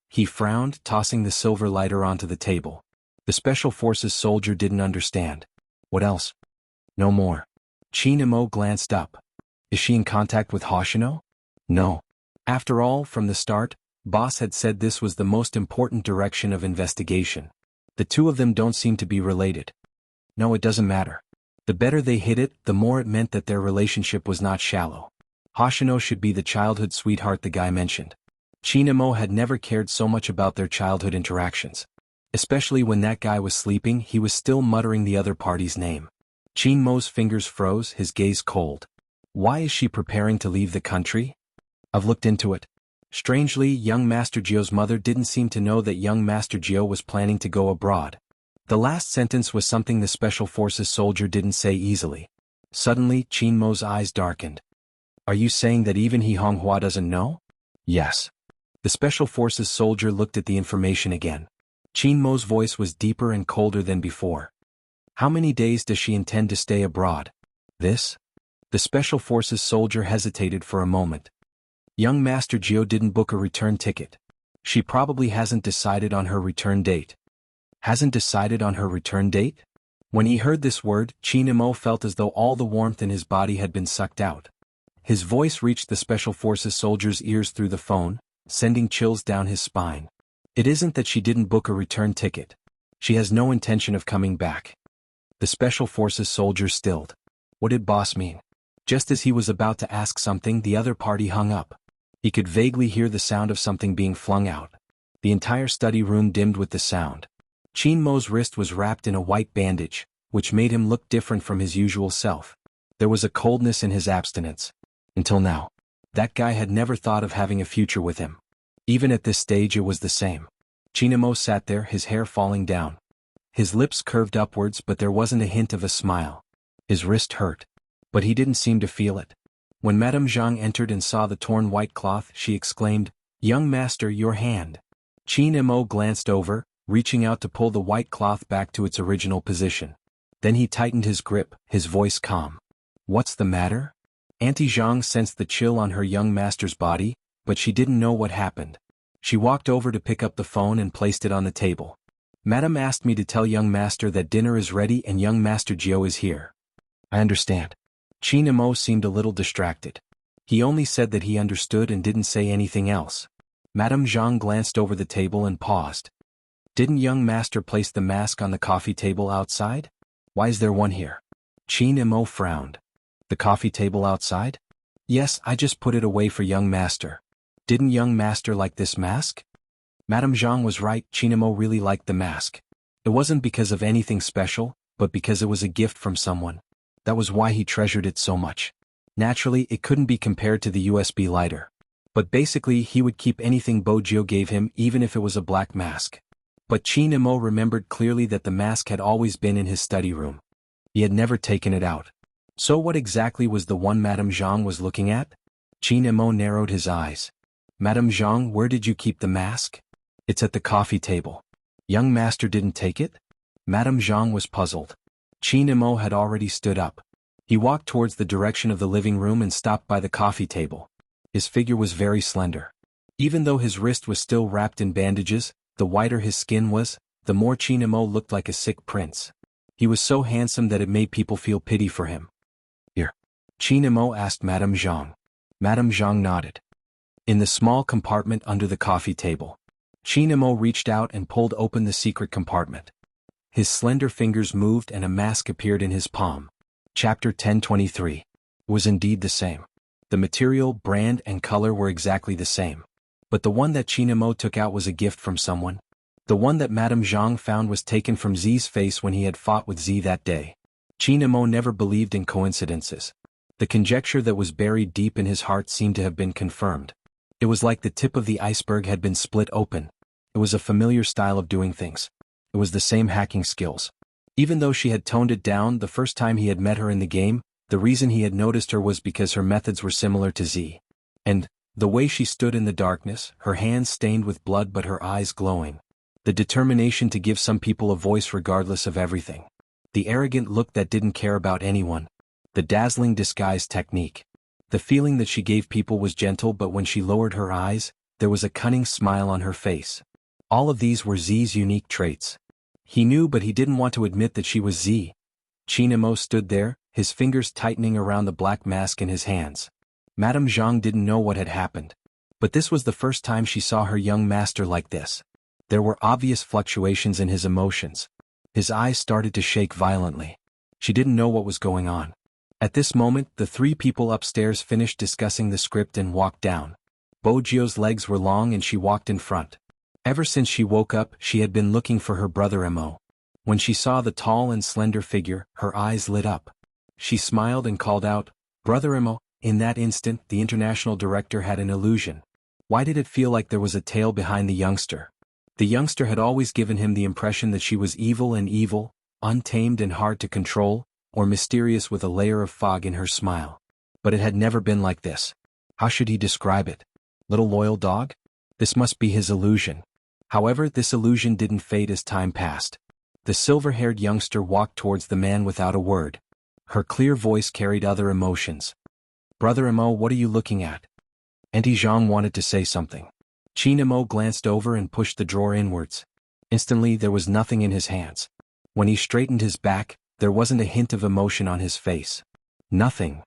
He frowned, tossing the silver lighter onto the table. The Special Forces soldier didn't understand. What else? No more. Qin Mo glanced up. Is she in contact with Hoshino? No. After all, from the start, Boss had said this was the most important direction of investigation. The two of them don't seem to be related. No, it doesn't matter. The better they hid it, the more it meant that their relationship was not shallow. Hoshino should be the childhood sweetheart the guy mentioned. Qin Mo had never cared so much about their childhood interactions. Especially when that guy was sleeping, he was still muttering the other party's name. Qin Mo's fingers froze, his gaze cold. Why is she preparing to leave the country? I've looked into it. Strangely, young Master Zhou's mother didn't seem to know that young Master Zhou was planning to go abroad. The last sentence was something the Special Forces soldier didn't say easily. Suddenly, Qin Mo's eyes darkened. Are you saying that even Xianxia doesn't know? Yes. The Special Forces soldier looked at the information again. Qin Mo's voice was deeper and colder than before. How many days does she intend to stay abroad? This? The Special Forces soldier hesitated for a moment. Young Master Zhou didn't book a return ticket. She probably hasn't decided on her return date. Hasn't decided on her return date? When he heard this word, Qin Mo felt as though all the warmth in his body had been sucked out. His voice reached the Special Forces soldier's ears through the phone, sending chills down his spine. It isn't that she didn't book a return ticket. She has no intention of coming back. The Special Forces soldier stilled. What did boss mean? Just as he was about to ask something, the other party hung up. He could vaguely hear the sound of something being flung out. The entire study room dimmed with the sound. Qin Mo's wrist was wrapped in a white bandage, which made him look different from his usual self. There was a coldness in his abstinence. Until now. That guy had never thought of having a future with him. Even at this stage it was the same. Qin Mo sat there, his hair falling down. His lips curved upwards, but there wasn't a hint of a smile. His wrist hurt. But he didn't seem to feel it. When Madame Zhang entered and saw the torn white cloth, she exclaimed, "Young master, your hand." Qin Mo glanced over, reaching out to pull the white cloth back to its original position. Then he tightened his grip, his voice calm. "What's the matter?" Auntie Zhang sensed the chill on her young master's body, but she didn't know what happened. She walked over to pick up the phone and placed it on the table. "Madame asked me to tell young master that dinner is ready and young master Jiao is here." "I understand." Qin Mo seemed a little distracted. He only said that he understood and didn't say anything else. Madame Zhang glanced over the table and paused. "Didn't young master place the mask on the coffee table outside? Why is there one here?" Qin Mo frowned. "The coffee table outside?" "Yes, I just put it away for young master." "Didn't young master like this mask?" Madame Zhang was right, Qin Mo really liked the mask. It wasn't because of anything special, but because it was a gift from someone. That was why he treasured it so much. Naturally, it couldn't be compared to the USB lighter. But basically he would keep anything Bojio gave him, even if it was a black mask. But Qin Mo remembered clearly that the mask had always been in his study room. He had never taken it out. So what exactly was the one Madame Zhang was looking at? Qin Mo narrowed his eyes. "Madame Zhang, where did you keep the mask?" "It's at the coffee table." "Young master didn't take it?" Madame Zhang was puzzled. Qin Mo had already stood up. He walked towards the direction of the living room and stopped by the coffee table. His figure was very slender. Even though his wrist was still wrapped in bandages, the whiter his skin was, the more Qin Mo looked like a sick prince. He was so handsome that it made people feel pity for him. "Here?" Qin Mo asked Madame Zhang. Madame Zhang nodded. In the small compartment under the coffee table. Qin Mo reached out and pulled open the secret compartment. His slender fingers moved and a mask appeared in his palm. Chapter 1023. It was indeed the same. The material, brand, and color were exactly the same. But the one that Qin Mo took out was a gift from someone. The one that Madame Zhang found was taken from Zi's face when he had fought with Zi that day. Qin Mo never believed in coincidences. The conjecture that was buried deep in his heart seemed to have been confirmed. It was like the tip of the iceberg had been split open. It was a familiar style of doing things. It was the same hacking skills. Even though she had toned it down the first time he had met her in the game, the reason he had noticed her was because her methods were similar to Z. And, the way she stood in the darkness, her hands stained with blood but her eyes glowing. The determination to give some people a voice regardless of everything. The arrogant look that didn't care about anyone. The dazzling disguise technique. The feeling that she gave people was gentle, but when she lowered her eyes, there was a cunning smile on her face. All of these were Z's unique traits. He knew, but he didn't want to admit that she was Z. Qin Mo stood there, his fingers tightening around the black mask in his hands. Madame Zhang didn't know what had happened. But this was the first time she saw her young master like this. There were obvious fluctuations in his emotions. His eyes started to shake violently. She didn't know what was going on. At this moment, the three people upstairs finished discussing the script and walked down. Bojio's legs were long and she walked in front. Ever since she woke up, she had been looking for her brother Mo. When she saw the tall and slender figure, her eyes lit up. She smiled and called out, "Brother Mo." In that instant, the international director had an illusion. Why did it feel like there was a tale behind the youngster? The youngster had always given him the impression that she was evil, untamed and hard to control, or mysterious with a layer of fog in her smile. But it had never been like this. How should he describe it? Little loyal dog? This must be his illusion. However, this illusion didn't fade as time passed. The silver-haired youngster walked towards the man without a word. Her clear voice carried other emotions. "Brother Mo, what are you looking at?" Auntie Zhang wanted to say something. Qin Mo glanced over and pushed the drawer inwards. Instantly, there was nothing in his hands. When he straightened his back, there wasn't a hint of emotion on his face. Nothing.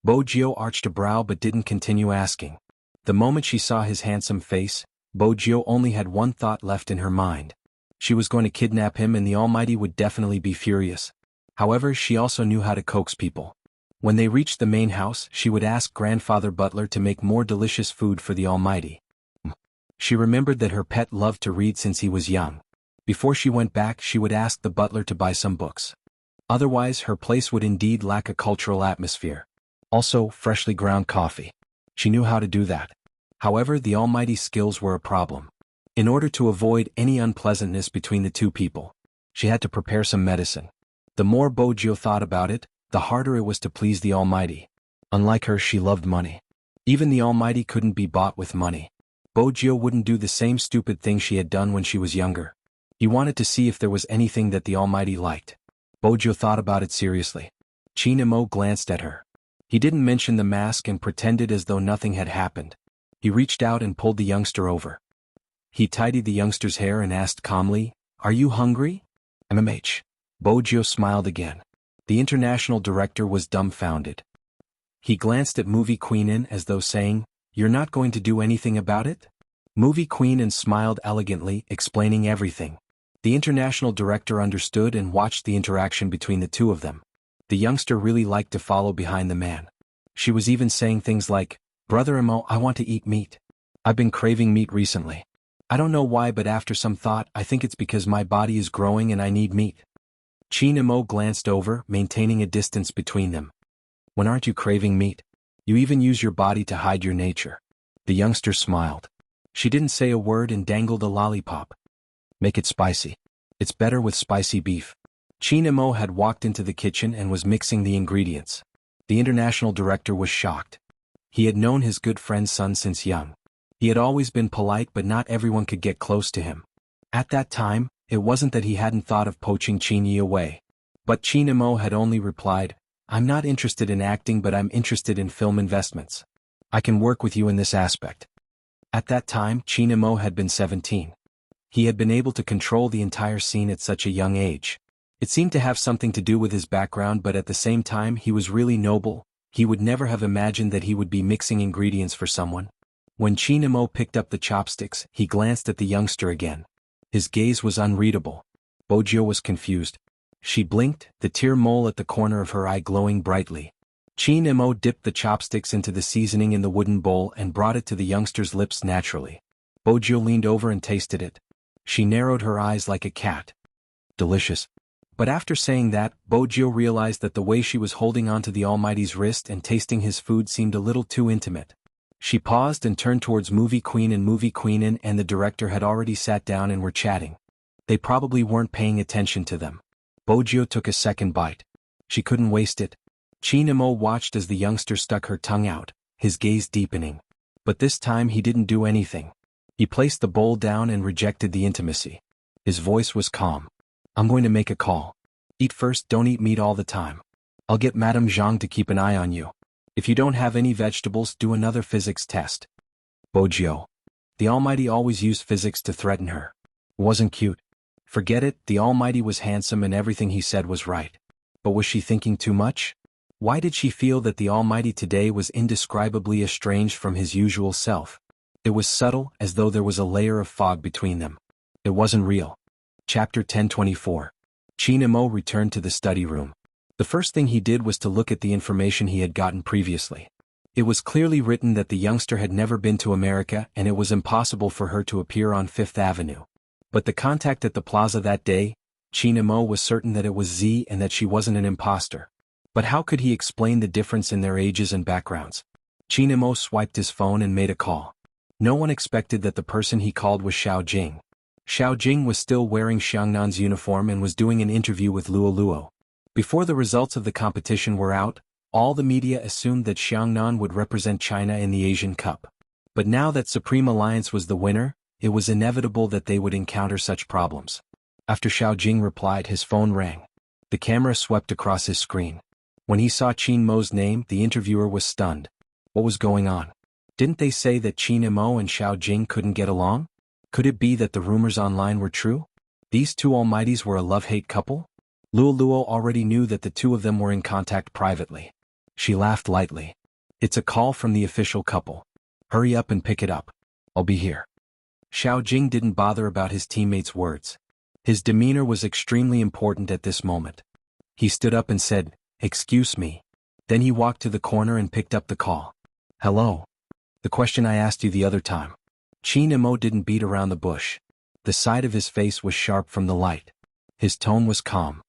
Bojio arched a brow but didn't continue asking. The moment she saw his handsome face, Bojio only had one thought left in her mind. She was going to kidnap him and the Almighty would definitely be furious. However, she also knew how to coax people. When they reached the main house, she would ask Grandfather Butler to make more delicious food for the Almighty. She remembered that her pet loved to read since he was young. Before she went back, she would ask the butler to buy some books. Otherwise, her place would indeed lack a cultural atmosphere. Also, freshly ground coffee. She knew how to do that. However, the Almighty's skills were a problem. In order to avoid any unpleasantness between the two people, she had to prepare some medicine. The more Bojo thought about it, the harder it was to please the Almighty. Unlike her, she loved money. Even the Almighty couldn't be bought with money. Bojo wouldn't do the same stupid thing she had done when she was younger. He wanted to see if there was anything that the Almighty liked. Bojo thought about it seriously. Chinamo glanced at her. He didn't mention the mask and pretended as though nothing had happened. He reached out and pulled the youngster over. He tidied the youngster's hair and asked calmly, "Are you hungry?" MMH. Bojo smiled again. The international director was dumbfounded. He glanced at Movie Queenin as though saying, "You're not going to do anything about it?" Movie Queenin smiled elegantly, explaining everything. The international director understood and watched the interaction between the two of them. The youngster really liked to follow behind the man. She was even saying things like, "Brother Imo, I want to eat meat. I've been craving meat recently. I don't know why, but after some thought, I think it's because my body is growing and I need meat." Chinamo glanced over, maintaining a distance between them. "When aren't you craving meat? You even use your body to hide your nature." The youngster smiled. She didn't say a word and dangled a lollipop. "Make it spicy. It's better with spicy beef." Chinamo had walked into the kitchen and was mixing the ingredients. The international director was shocked. He had known his good friend's son since young. He had always been polite, but not everyone could get close to him. At that time, it wasn't that he hadn't thought of poaching Chinyi away. But Chinamo had only replied, "I'm not interested in acting, but I'm interested in film investments. I can work with you in this aspect." At that time, Chinamo had been 17. He had been able to control the entire scene at such a young age. It seemed to have something to do with his background, but at the same time he was really noble. He would never have imagined that he would be mixing ingredients for someone. When Chinamo picked up the chopsticks, he glanced at the youngster again. His gaze was unreadable. Bojo was confused. She blinked, the tear mole at the corner of her eye glowing brightly. Chinamo dipped the chopsticks into the seasoning in the wooden bowl and brought it to the youngster's lips naturally. Bojo leaned over and tasted it. She narrowed her eyes like a cat. Delicious. But after saying that, Bojo realized that the way she was holding onto the Almighty's wrist and tasting his food seemed a little too intimate. She paused and turned towards Movie Queenin and the director had already sat down and were chatting. They probably weren't paying attention to them. Bojo took a second bite. She couldn't waste it. Chinamo watched as the youngster stuck her tongue out, his gaze deepening. But this time he didn't do anything. He placed the bowl down and rejected the intimacy. His voice was calm. "I'm going to make a call. Eat first, don't eat meat all the time. I'll get Madame Zhang to keep an eye on you. If you don't have any vegetables, do another physics test." Bojo. The Almighty always used physics to threaten her. Wasn't cute. Forget it, the Almighty was handsome and everything he said was right. But was she thinking too much? Why did she feel that the Almighty today was indescribably estranged from his usual self? It was subtle, as though there was a layer of fog between them. It wasn't real. Chapter 1024. Chinamo returned to the study room. The first thing he did was to look at the information he had gotten previously. It was clearly written that the youngster had never been to America and it was impossible for her to appear on Fifth Avenue. But the contact at the plaza that day, Chinamo was certain that it was Z and that she wasn't an imposter. But how could he explain the difference in their ages and backgrounds? Chinamo swiped his phone and made a call. No one expected that the person he called was Xiao Jing. Xiao Jing was still wearing Xiangnan's uniform and was doing an interview with Luo Luo. Before the results of the competition were out, all the media assumed that Xiangnan would represent China in the Asian Cup. But now that Supreme Alliance was the winner, it was inevitable that they would encounter such problems. After Xiao Jing replied, his phone rang. The camera swept across his screen. When he saw Qin Mo's name, the interviewer was stunned. What was going on? Didn't they say that Qin Mo and Xiao Jing couldn't get along? Could it be that the rumors online were true? These two Almighties were a love-hate couple? Luo Luo already knew that the two of them were in contact privately. She laughed lightly. It's a call from the official couple. Hurry up and pick it up. I'll be here. Xiao Jing didn't bother about his teammates' words. His demeanor was extremely important at this moment. He stood up and said, "Excuse me." Then he walked to the corner and picked up the call. "Hello. The question I asked you the other time." Xianxia didn't beat around the bush. The side of his face was sharp from the light. His tone was calm.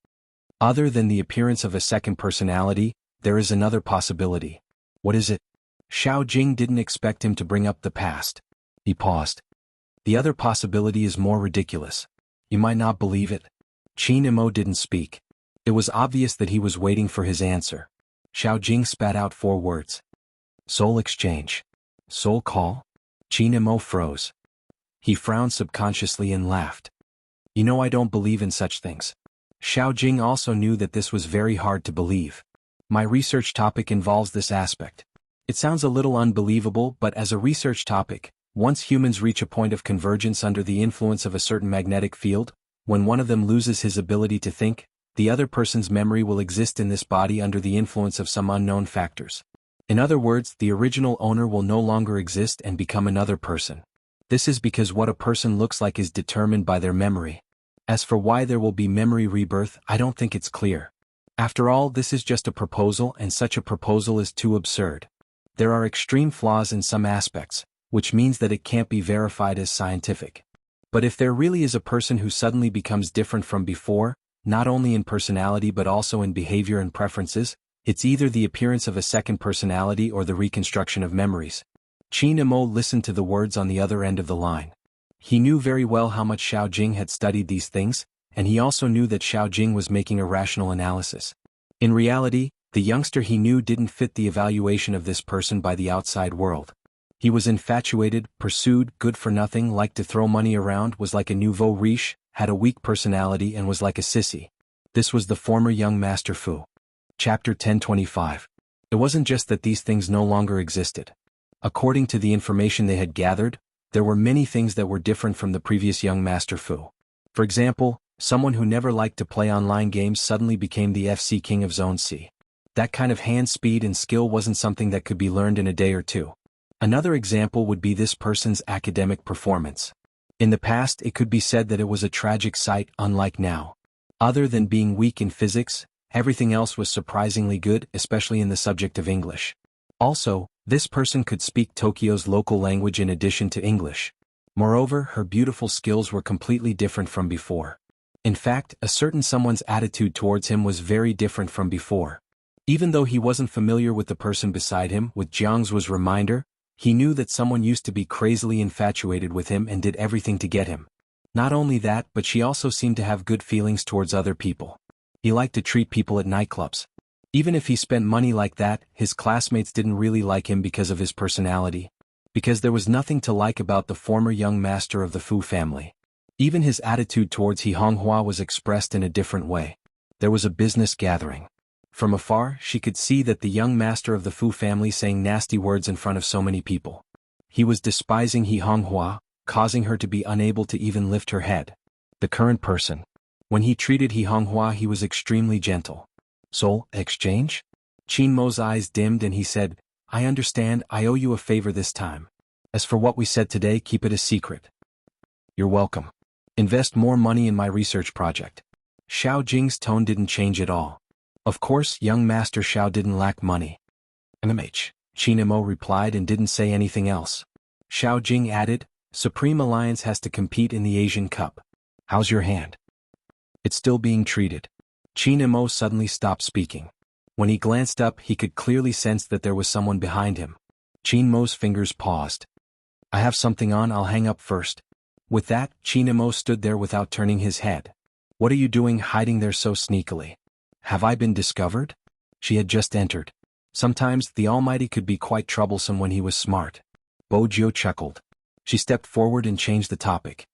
"Other than the appearance of a second personality, there is another possibility." "What is it?" Xiao Jing didn't expect him to bring up the past. He paused. "The other possibility is more ridiculous. You might not believe it." Xianxia didn't speak. It was obvious that he was waiting for his answer. Xiao Jing spat out 4 words. "Soul exchange." "Soul call?" Xianxia froze. He frowned subconsciously and laughed. "You know I don't believe in such things." Xiao Jing also knew that this was very hard to believe. "My research topic involves this aspect." It sounds a little unbelievable, but as a research topic, once humans reach a point of convergence under the influence of a certain magnetic field, when one of them loses his ability to think, the other person's memory will exist in this body under the influence of some unknown factors. In other words, the original owner will no longer exist and become another person. This is because what a person looks like is determined by their memory. As for why there will be memory rebirth, I don't think it's clear. After all, this is just a proposal, and such a proposal is too absurd. There are extreme flaws in some aspects, which means that it can't be verified as scientific. But if there really is a person who suddenly becomes different from before, not only in personality but also in behavior and preferences, it's either the appearance of a second personality or the reconstruction of memories. Xianxia listened to the words on the other end of the line. He knew very well how much Xiao Jing had studied these things, and he also knew that Xiao Jing was making a rational analysis. In reality, the youngster he knew didn't fit the evaluation of this person by the outside world. He was infatuated, pursued, good for nothing, liked to throw money around, was like a nouveau riche, had a weak personality and was like a sissy. This was the former young Master Fu. Chapter 1025. It wasn't just that these things no longer existed. According to the information they had gathered, there were many things that were different from the previous young Master Fu. For example, someone who never liked to play online games suddenly became the FC King of Zone C. That kind of hand speed and skill wasn't something that could be learned in a day or two. Another example would be this person's academic performance. In the past, it could be said that it was a tragic sight, unlike now. Other than being weak in physics, everything else was surprisingly good, especially in the subject of English. Also, this person could speak Tokyo's local language in addition to English. Moreover, her beautiful skills were completely different from before. In fact, a certain someone's attitude towards him was very different from before. Even though he wasn't familiar with the person beside him, with Jianghu's reminder, he knew that someone used to be crazily infatuated with him and did everything to get him. Not only that, but she also seemed to have good feelings towards other people. He liked to treat people at nightclubs. Even if he spent money like that, his classmates didn't really like him because of his personality. Because there was nothing to like about the former young master of the Fu family. Even his attitude towards xuanhuan was expressed in a different way. There was a business gathering. From afar, she could see that the young master of the Fu family saying nasty words in front of so many people. He was despising xuanhuan, causing her to be unable to even lift her head. The current person. When he treated xuanhuan, he was extremely gentle. Soul exchange? Qianmo's eyes dimmed and he said, "I understand, I owe you a favor this time. As for what we said today, keep it a secret." "You're welcome. Invest more money in my research project." Xiao Jing's tone didn't change at all. Of course, young Master Xiao didn't lack money. Qianmo replied and didn't say anything else. Xiao Jing added, "Supreme Alliance has to compete in the Asian Cup. How's your hand?" "It's still being treated." Qianmo suddenly stopped speaking. When he glanced up, he could clearly sense that there was someone behind him. Qianmo's fingers paused. "I have something on, I'll hang up first." With that, Qianmo stood there without turning his head. "What are you doing hiding there so sneakily? Have I been discovered?" She had just entered. Sometimes, the Almighty could be quite troublesome when he was smart. Bojio chuckled. She stepped forward and changed the topic.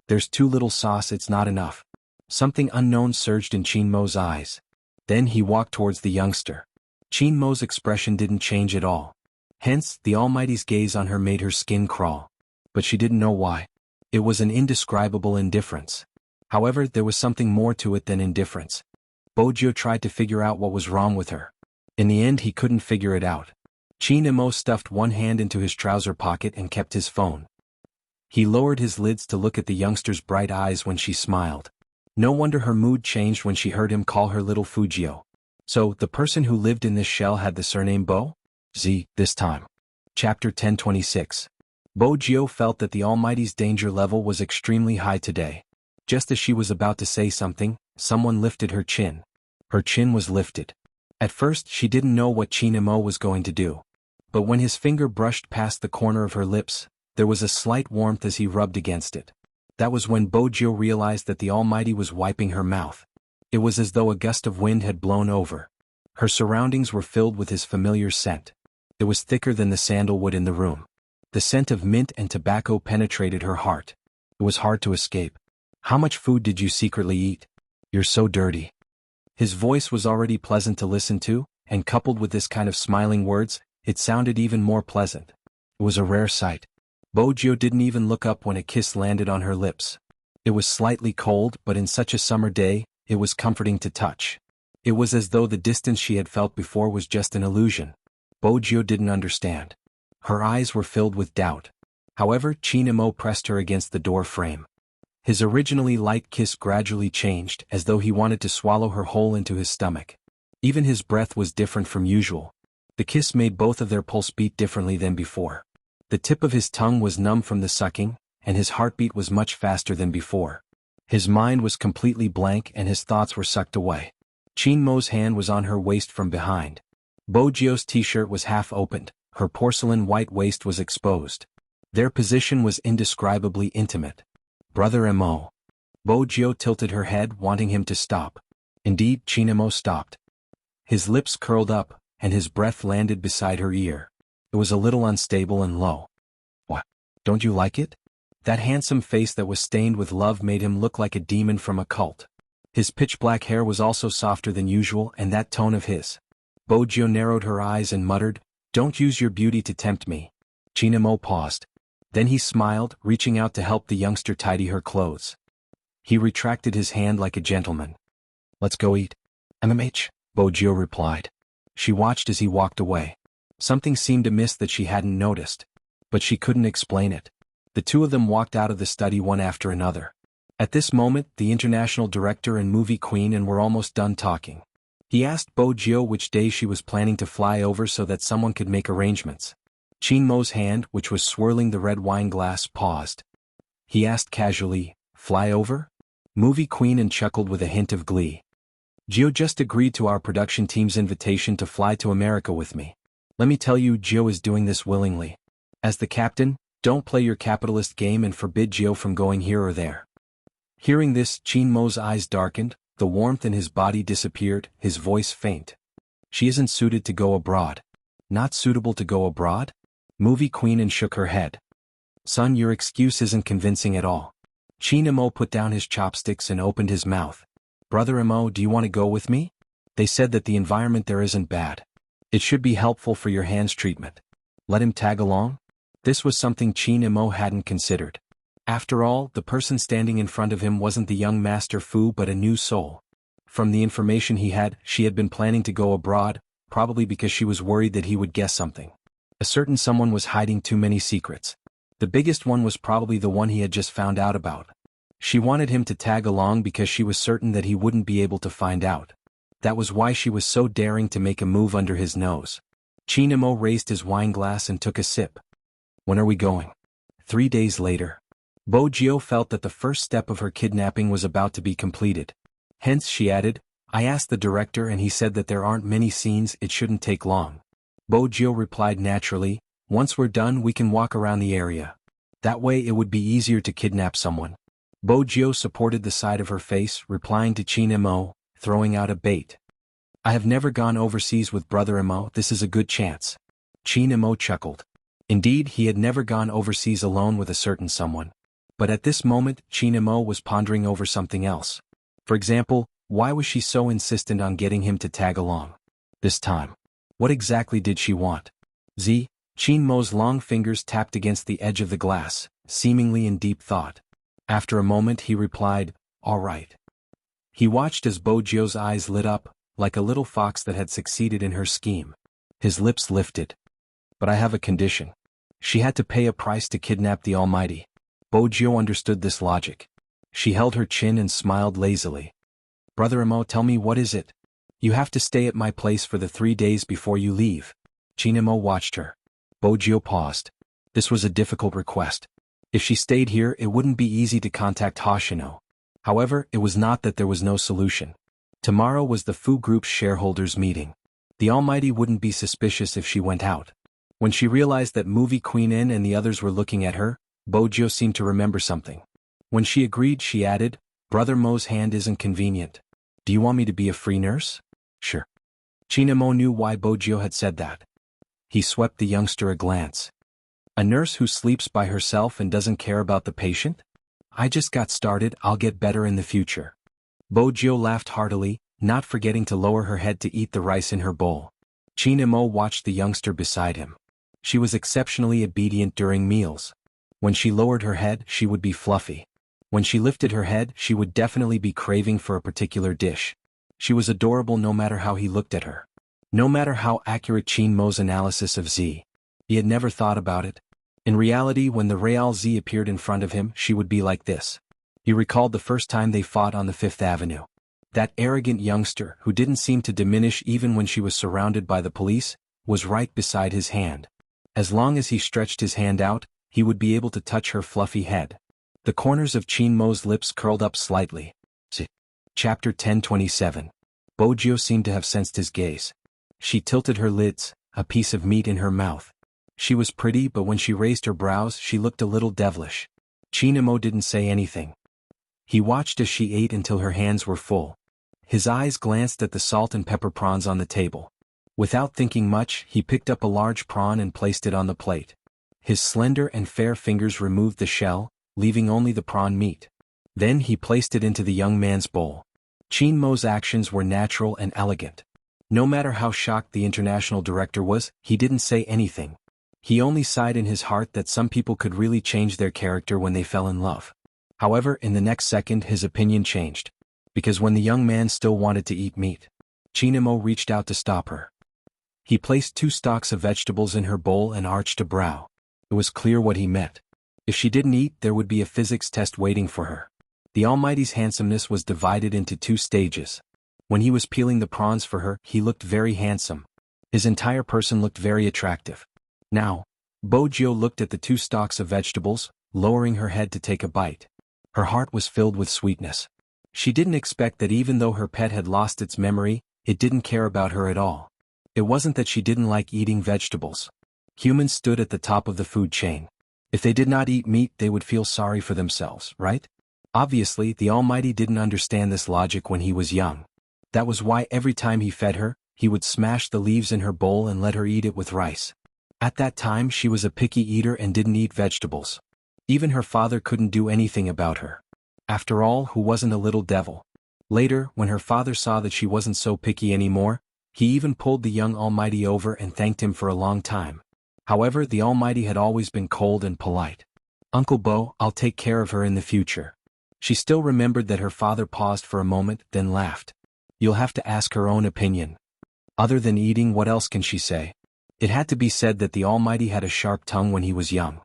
"There's too little sauce, it's not enough." Something unknown surged in Qianmo's eyes. Then he walked towards the youngster. Qianmo's expression didn't change at all. Hence, the Almighty's gaze on her made her skin crawl. But she didn't know why. It was an indescribable indifference. However, there was something more to it than indifference. Bojio tried to figure out what was wrong with her. In the end, he couldn't figure it out. Qianmo stuffed one hand into his trouser pocket and kept his phone. He lowered his lids to look at the youngster's bright eyes when she smiled. No wonder her mood changed when she heard him call her little Fujio. So, the person who lived in this shell had the surname Bo? Z, this time. Chapter 1026. Bo-jio felt that the Almighty's danger level was extremely high today. Just as she was about to say something, someone lifted her chin. Her chin was lifted. At first she didn't know what Chinemo was going to do. But when his finger brushed past the corner of her lips, there was a slight warmth as he rubbed against it. That was when Bo-jio realized that the Almighty was wiping her mouth. It was as though a gust of wind had blown over. Her surroundings were filled with his familiar scent. It was thicker than the sandalwood in the room. The scent of mint and tobacco penetrated her heart. It was hard to escape. How much food did you secretly eat? You're so dirty. His voice was already pleasant to listen to, and coupled with this kind of smiling words, it sounded even more pleasant. It was a rare sight. Bo-jio didn't even look up when a kiss landed on her lips. It was slightly cold, but in such a summer day, it was comforting to touch. It was as though the distance she had felt before was just an illusion. Bo-jio didn't understand. Her eyes were filled with doubt. However, Chinemo pressed her against the door frame. His originally light kiss gradually changed, as though he wanted to swallow her whole into his stomach. Even his breath was different from usual. The kiss made both of their pulse beat differently than before. The tip of his tongue was numb from the sucking, and his heartbeat was much faster than before. His mind was completely blank and his thoughts were sucked away. Chinmo's hand was on her waist from behind. Bo-jio's t-shirt was half opened, her porcelain white waist was exposed. Their position was indescribably intimate. Brother Mo. Bo-jio tilted her head, wanting him to stop. Indeed, Chinemo stopped. His lips curled up, and his breath landed beside her ear. It was a little unstable and low. What? Don't you like it? That handsome face that was stained with love made him look like a demon from a cult. His pitch-black hair was also softer than usual, and that tone of his. Bo-jio narrowed her eyes and muttered, "Don't use your beauty to tempt me." Chinemo paused. Then he smiled, reaching out to help the youngster tidy her clothes. He retracted his hand like a gentleman. "Let's go eat." "MMH," Bo-jio replied. She watched as he walked away. Something seemed amiss that she hadn't noticed. But she couldn't explain it. The two of them walked out of the study one after another. At this moment, the international director and movie queen and were almost done talking. He asked Bo-jio which day she was planning to fly over so that someone could make arrangements. Chinmo's hand, which was swirling the red wine glass, paused. He asked casually, "Fly over?" Movie queen and chuckled with a hint of glee. "Gio just agreed to our production team's invitation to fly to America with me. Let me tell you, Gio is doing this willingly. As the captain, don't play your capitalist game and forbid Gio from going here or there." Hearing this, Chinmo's eyes darkened, the warmth in his body disappeared, his voice faint. "She isn't suited to go abroad." "Not suitable to go abroad?" Movie queen and shook her head. "Son, your excuse isn't convincing at all." Chinemo put down his chopsticks and opened his mouth. "Brother Emo, do you want to go with me? They said that the environment there isn't bad. It should be helpful for your hands treatment. Let him tag along?" This was something Chinemo hadn't considered. After all, the person standing in front of him wasn't the young Master Fu but a new soul. From the information he had, she had been planning to go abroad, probably because she was worried that he would guess something. A certain someone was hiding too many secrets. The biggest one was probably the one he had just found out about. She wanted him to tag along because she was certain that he wouldn't be able to find out. That was why she was so daring to make a move under his nose. Chinemo raised his wine glass and took a sip. "When are we going?" 3 days later. Bo-jio felt that the first step of her kidnapping was about to be completed. Hence, she added, "I asked the director and he said that there aren't many scenes, it shouldn't take long." Bo-jio replied naturally, "Once we're done we can walk around the area. That way it would be easier to kidnap someone." Bo-jio supported the side of her face, replying to Chinemo, throwing out a bait. "I have never gone overseas with Brother Emo, this is a good chance." Chinemo chuckled. Indeed, he had never gone overseas alone with a certain someone. But at this moment, Chinemo was pondering over something else. For example, why was she so insistent on getting him to tag along? This time. What exactly did she want? Chinmo's long fingers tapped against the edge of the glass, seemingly in deep thought. After a moment he replied, "All right." He watched as Bo-jio's eyes lit up, like a little fox that had succeeded in her scheme. His lips lifted. "But I have a condition." She had to pay a price to kidnap the Almighty. Bo-jio understood this logic. She held her chin and smiled lazily. Brother Imo, tell me, what is it? You have to stay at my place for the 3 days before you leave. Chinemo watched her. Bojio paused. This was a difficult request. If she stayed here, it wouldn't be easy to contact Hoshino. However, it was not that there was no solution. Tomorrow was the Fu Group's shareholders' meeting. The Almighty wouldn't be suspicious if she went out. When she realized that Movie Queen In and the others were looking at her, Bojio seemed to remember something. When she agreed, she added, Brother Mo's hand isn't convenient. Do you want me to be a free nurse? Sure. Chinemo knew why Bojio had said that. He swept the youngster a glance. A nurse who sleeps by herself and doesn't care about the patient? I just got started, I'll get better in the future. Bojio laughed heartily, not forgetting to lower her head to eat the rice in her bowl. Chinemo watched the youngster beside him. She was exceptionally obedient during meals. When she lowered her head, she would be fluffy. When she lifted her head, she would definitely be craving for a particular dish. She was adorable no matter how he looked at her. No matter how accurate Chinmo's analysis of Z. He had never thought about it. In reality, when the Real Z appeared in front of him, she would be like this. He recalled the first time they fought on the Fifth Avenue. That arrogant youngster, who didn't seem to diminish even when she was surrounded by the police, was right beside his hand. As long as he stretched his hand out, he would be able to touch her fluffy head. The corners of Chinmo's lips curled up slightly. Chapter 1027. Bojio seemed to have sensed his gaze. She tilted her lids, a piece of meat in her mouth. She was pretty, but when she raised her brows, she looked a little devilish. Chinemo didn't say anything. He watched as she ate until her hands were full. His eyes glanced at the salt and pepper prawns on the table. Without thinking much, he picked up a large prawn and placed it on the plate. His slender and fair fingers removed the shell, leaving only the prawn meat. Then he placed it into the young man's bowl. Chinmo's actions were natural and elegant. No matter how shocked the international director was, he didn't say anything. He only sighed in his heart that some people could really change their character when they fell in love. However, in the next second his opinion changed. Because when the young man still wanted to eat meat, Chinemo reached out to stop her. He placed 2 stalks of vegetables in her bowl and arched a brow. It was clear what he meant. If she didn't eat, there would be a physics test waiting for her. The Almighty's handsomeness was divided into 2 stages. When he was peeling the prawns for her, he looked very handsome. His entire person looked very attractive. Now, Bojio looked at the 2 stalks of vegetables, lowering her head to take a bite. Her heart was filled with sweetness. She didn't expect that even though her pet had lost its memory, it didn't care about her at all. It wasn't that she didn't like eating vegetables. Humans stood at the top of the food chain. If they did not eat meat, they would feel sorry for themselves, right? Obviously, the Almighty didn't understand this logic when he was young. That was why every time he fed her, he would smash the leaves in her bowl and let her eat it with rice. At that time, she was a picky eater and didn't eat vegetables. Even her father couldn't do anything about her. After all, who wasn't a little devil? Later, when her father saw that she wasn't so picky anymore, he even pulled the young Almighty over and thanked him for a long time. However, the Almighty had always been cold and polite. Uncle Bo, I'll take care of her in the future. She still remembered that her father paused for a moment, then laughed. You'll have to ask her own opinion. Other than eating, what else can she say? It had to be said that the Almighty had a sharp tongue when he was young.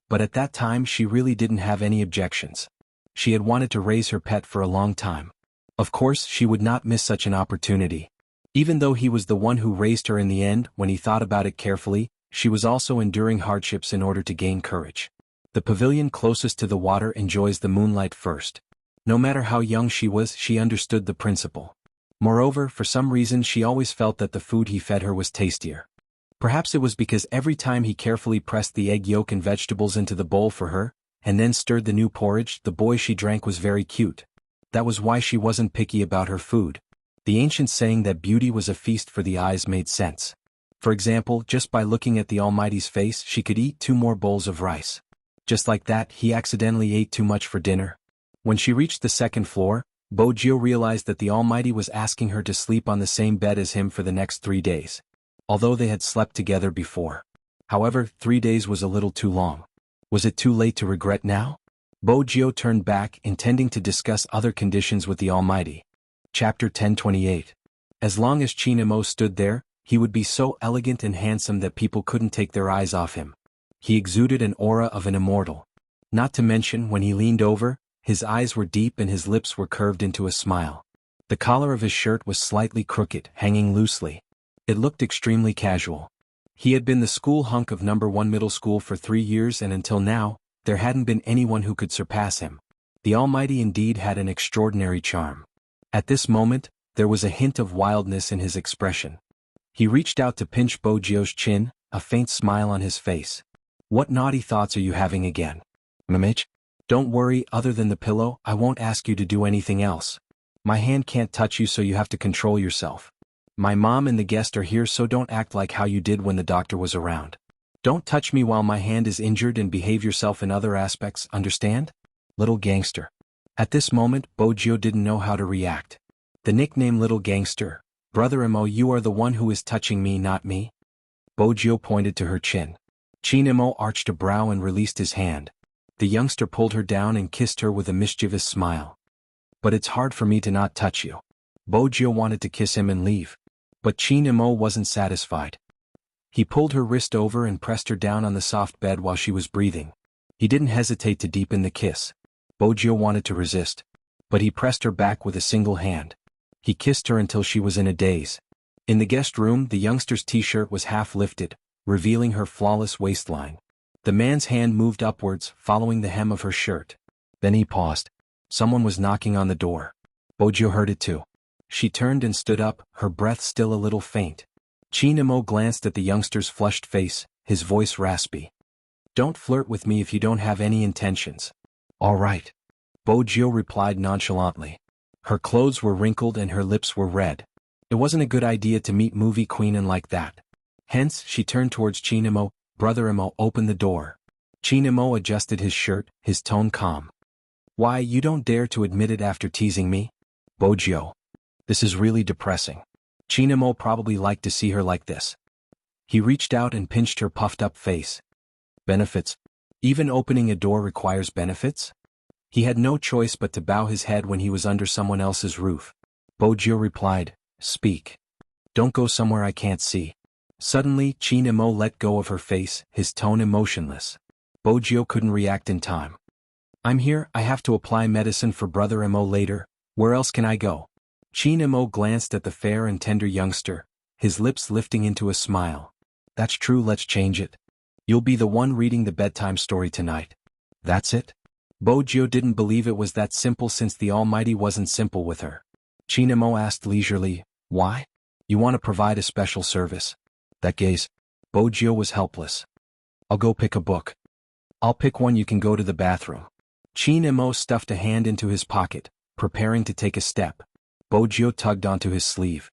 But at that time she really didn't have any objections. She had wanted to raise her pet for a long time. Of course, she would not miss such an opportunity. Even though he was the one who raised her in the end, when he thought about it carefully, she was also enduring hardships in order to gain courage. The pavilion closest to the water enjoys the moonlight first. No matter how young she was, she understood the principle. Moreover, for some reason she always felt that the food he fed her was tastier. Perhaps it was because every time he carefully pressed the egg yolk and vegetables into the bowl for her, and then stirred the new porridge, the boy she drank was very cute. That was why she wasn't picky about her food. The ancient saying that beauty was a feast for the eyes made sense. For example, just by looking at the Almighty's face, she could eat 2 more bowls of rice. Just like that, he accidentally ate too much for dinner. When she reached the 2nd floor, Bojio realized that the Almighty was asking her to sleep on the same bed as him for the next 3 days. Although they had slept together before. However, 3 days was a little too long. Was it too late to regret now? Bojio turned back, intending to discuss other conditions with the Almighty. Chapter 1028. As long as Chinemo stood there, he would be so elegant and handsome that people couldn't take their eyes off him. He exuded an aura of an immortal. Not to mention, when he leaned over, His eyes were deep and his lips were curved into a smile. The collar of his shirt was slightly crooked, hanging loosely. It looked extremely casual. He had been the school hunk of number 1 middle school for 3 years, and until now, there hadn't been anyone who could surpass him. The Almighty indeed had an extraordinary charm. At this moment, there was a hint of wildness in his expression. He reached out to pinch Bojio's chin, a faint smile on his face. "What naughty thoughts are you having again, Mamich? Don't worry, other than the pillow, I won't ask you to do anything else. My hand can't touch you, so you have to control yourself. My mom and the guest are here, so don't act like how you did when the doctor was around. Don't touch me while my hand is injured and behave yourself in other aspects, understand? Little gangster." At this moment, Bojio didn't know how to react. The nickname Little Gangster. "Brother Imo, you are the one who is touching me, not me." Bojio pointed to her chin. Chin Imo arched a brow and released his hand. The youngster pulled her down and kissed her with a mischievous smile. "But it's hard for me to not touch you." Bojio wanted to kiss him and leave. But Chin Imo wasn't satisfied. He pulled her wrist over and pressed her down on the soft bed while she was breathing. He didn't hesitate to deepen the kiss. Bojio wanted to resist, but he pressed her back with a single hand. He kissed her until she was in a daze. In the guest room, the youngster's t-shirt was half lifted, revealing her flawless waistline. The man's hand moved upwards, following the hem of her shirt. Then he paused. Someone was knocking on the door. Bojio heard it too. She turned and stood up, her breath still a little faint. Chin Imo glanced at the youngster's flushed face, his voice raspy. "Don't flirt with me if you don't have any intentions." "All right," Bojio replied nonchalantly. Her clothes were wrinkled and her lips were red. It wasn't a good idea to meet movie queen like that. Hence, she turned towards Chin Imo. "Brother Imo, open the door." Chin Imo adjusted his shirt, his tone calm. "Why, you don't dare to admit it after teasing me? Bojio. This is really depressing. Chin Imo probably liked to see her like this." He reached out and pinched her puffed-up face. "Benefits? Even opening a door requires benefits?" He had no choice but to bow his head when he was under someone else's roof. Bojio replied, "Speak. Don't go somewhere I can't see." Suddenly, Chin Imo let go of her face, his tone emotionless. Bojio couldn't react in time. "I'm here, I have to apply medicine for Brother Imo later. Where else can I go?" Chin Imo glanced at the fair and tender youngster, his lips lifting into a smile. "That's true, let's change it. You'll be the one reading the bedtime story tonight." "That's it?" Bojio didn't believe it was that simple, since the Almighty wasn't simple with her. Chin Imo asked leisurely, "Why? You want to provide a special service?" That gaze. Bojio was helpless. "I'll go pick a book." "I'll pick one, you can go to the bathroom." Chin Imo stuffed a hand into his pocket, preparing to take a step. Bojio tugged onto his sleeve.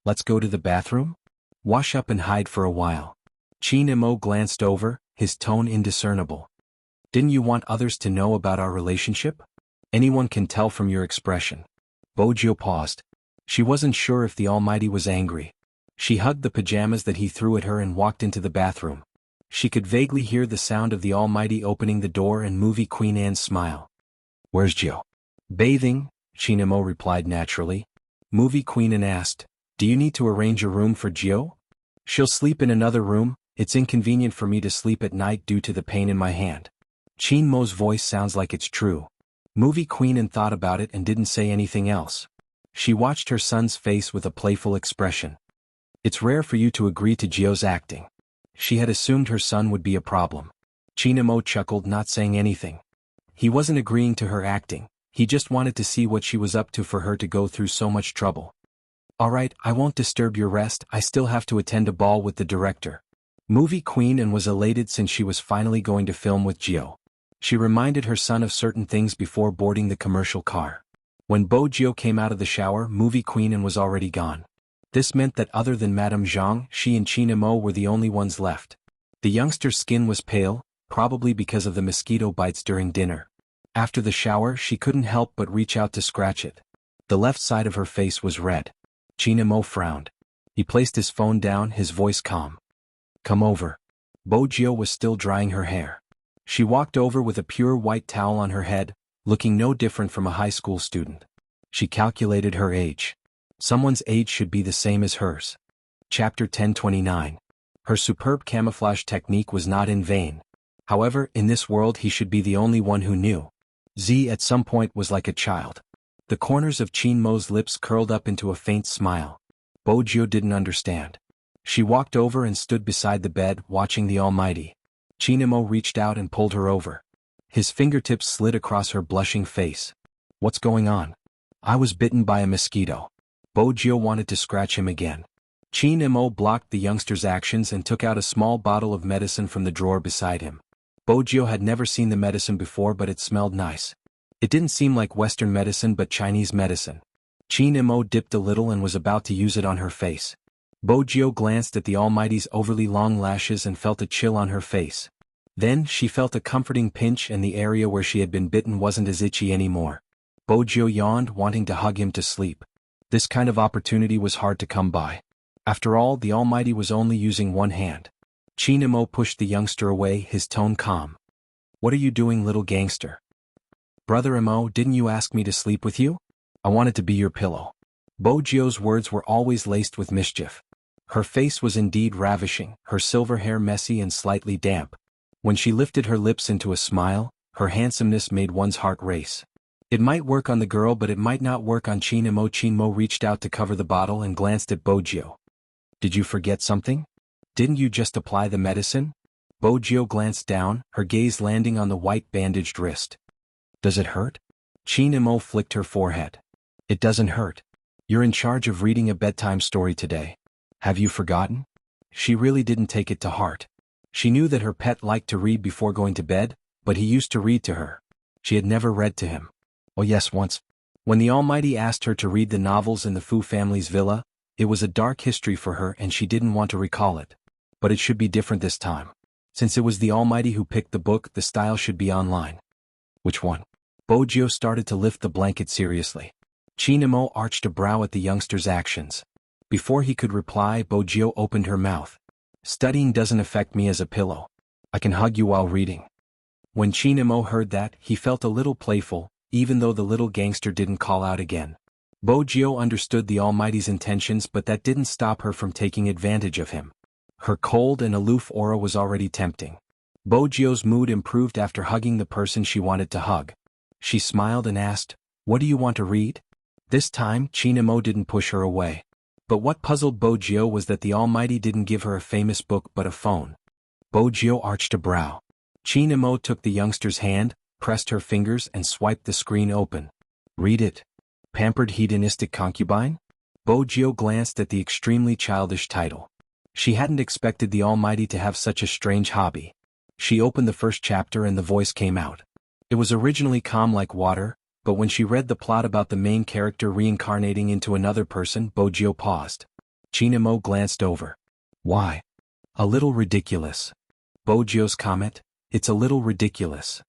"Let's go to the bathroom? Wash up and hide for a while." Chin Imo glanced over, his tone indiscernible. "Didn't you want others to know about our relationship? Anyone can tell from your expression." Bojio paused. She wasn't sure if the Almighty was angry. She hugged the pajamas that he threw at her and walked into the bathroom. She could vaguely hear the sound of the Almighty opening the door and movie Queen Anne's smile. "Where's Gio?" "Bathing," Chin Imo replied naturally. Movie Queen Anne asked, "Do you need to arrange a room for Gio?" "She'll sleep in another room. It's inconvenient for me to sleep at night due to the pain in my hand." Chin Mo's voice sounds like it's true. Movie Queen Anne thought about it and didn't say anything else. She watched her son's face with a playful expression. "It's rare for you to agree to Gio's acting." She had assumed her son would be a problem. Chin Imo chuckled, not saying anything. He wasn't agreeing to her acting. He just wanted to see what she was up to for her to go through so much trouble. "All right, I won't disturb your rest, I still have to attend a ball with the director." Movie Queen Anne was elated since she was finally going to film with Gio. She reminded her son of certain things before boarding the commercial car. When Bojio came out of the shower, Movie Queen Anne was already gone. This meant that other than Madame Zhang, she and Chin Imo were the only ones left. The youngster's skin was pale, probably because of the mosquito bites during dinner. After the shower, she couldn't help but reach out to scratch it. The left side of her face was red. Chin Imo frowned. He placed his phone down, his voice calm. "Come over." Bojio was still drying her hair. She walked over with a pure white towel on her head, looking no different from a high school student. She calculated her age. Someone's age should be the same as hers. Chapter 1029. Her superb camouflage technique was not in vain. However, in this world he should be the only one who knew. Z at some point was like a child. The corners of Qin Mo's lips curled up into a faint smile. Bojio didn't understand. She walked over and stood beside the bed, watching the Almighty. Qin Mo reached out and pulled her over. His fingertips slid across her blushing face. What's going on? I was bitten by a mosquito. Bojio wanted to scratch him again. Qin Mo blocked the youngster's actions and took out a small bottle of medicine from the drawer beside him. Bojio had never seen the medicine before, but it smelled nice. It didn't seem like Western medicine but Chinese medicine. Qin Mo dipped a little and was about to use it on her face. Bojio glanced at the Almighty's overly long lashes and felt a chill on her face. Then she felt a comforting pinch and the area where she had been bitten wasn't as itchy anymore. Bojio yawned, wanting to hug him to sleep. This kind of opportunity was hard to come by. After all, the Almighty was only using one hand. Qin Mo pushed the youngster away, his tone calm. What are you doing, little gangster? Brother Mo, didn't you ask me to sleep with you? I wanted to be your pillow. Bojio's words were always laced with mischief. Her face was indeed ravishing, her silver hair messy and slightly damp. When she lifted her lips into a smile, her handsomeness made one's heart race. It might work on the girl, but it might not work on Qin Mo. Qin Mo reached out to cover the bottle and glanced at Bojio. Did you forget something? Didn't you just apply the medicine? Bojio glanced down, her gaze landing on the white bandaged wrist. Does it hurt? Qin Mo flicked her forehead. It doesn't hurt. You're in charge of reading a bedtime story today. Have you forgotten? She really didn't take it to heart. She knew that her pet liked to read before going to bed, but he used to read to her. She had never read to him. Oh yes, once. When the Almighty asked her to read the novels in the Fu family's villa, it was a dark history for her and she didn't want to recall it. But it should be different this time. Since it was the Almighty who picked the book, the style should be online. Which one? Bojio started to lift the blanket seriously. Qin Mo arched a brow at the youngster's actions. Before he could reply, Bojio opened her mouth. Studying doesn't affect me as a pillow. I can hug you while reading. When Qin Mo heard that, he felt a little playful, even though the little gangster didn't call out again. Bojio understood the Almighty's intentions, but that didn't stop her from taking advantage of him. Her cold and aloof aura was already tempting. Bojio's mood improved after hugging the person she wanted to hug. She smiled and asked, "What do you want to read?" This time, Qin Mo didn't push her away. But what puzzled Bojio was that the Almighty didn't give her a famous book but a phone. Bojio arched a brow. Qin Mo took the youngster's hand, pressed her fingers and swiped the screen open. Read it. Pampered hedonistic concubine? Bojio glanced at the extremely childish title. She hadn't expected the Almighty to have such a strange hobby. She opened the first chapter and the voice came out. It was originally calm like water, but when she read the plot about the main character reincarnating into another person, Bojio paused. Qin Mo glanced over. Why? A little ridiculous. Bojio's comment, it's a little ridiculous.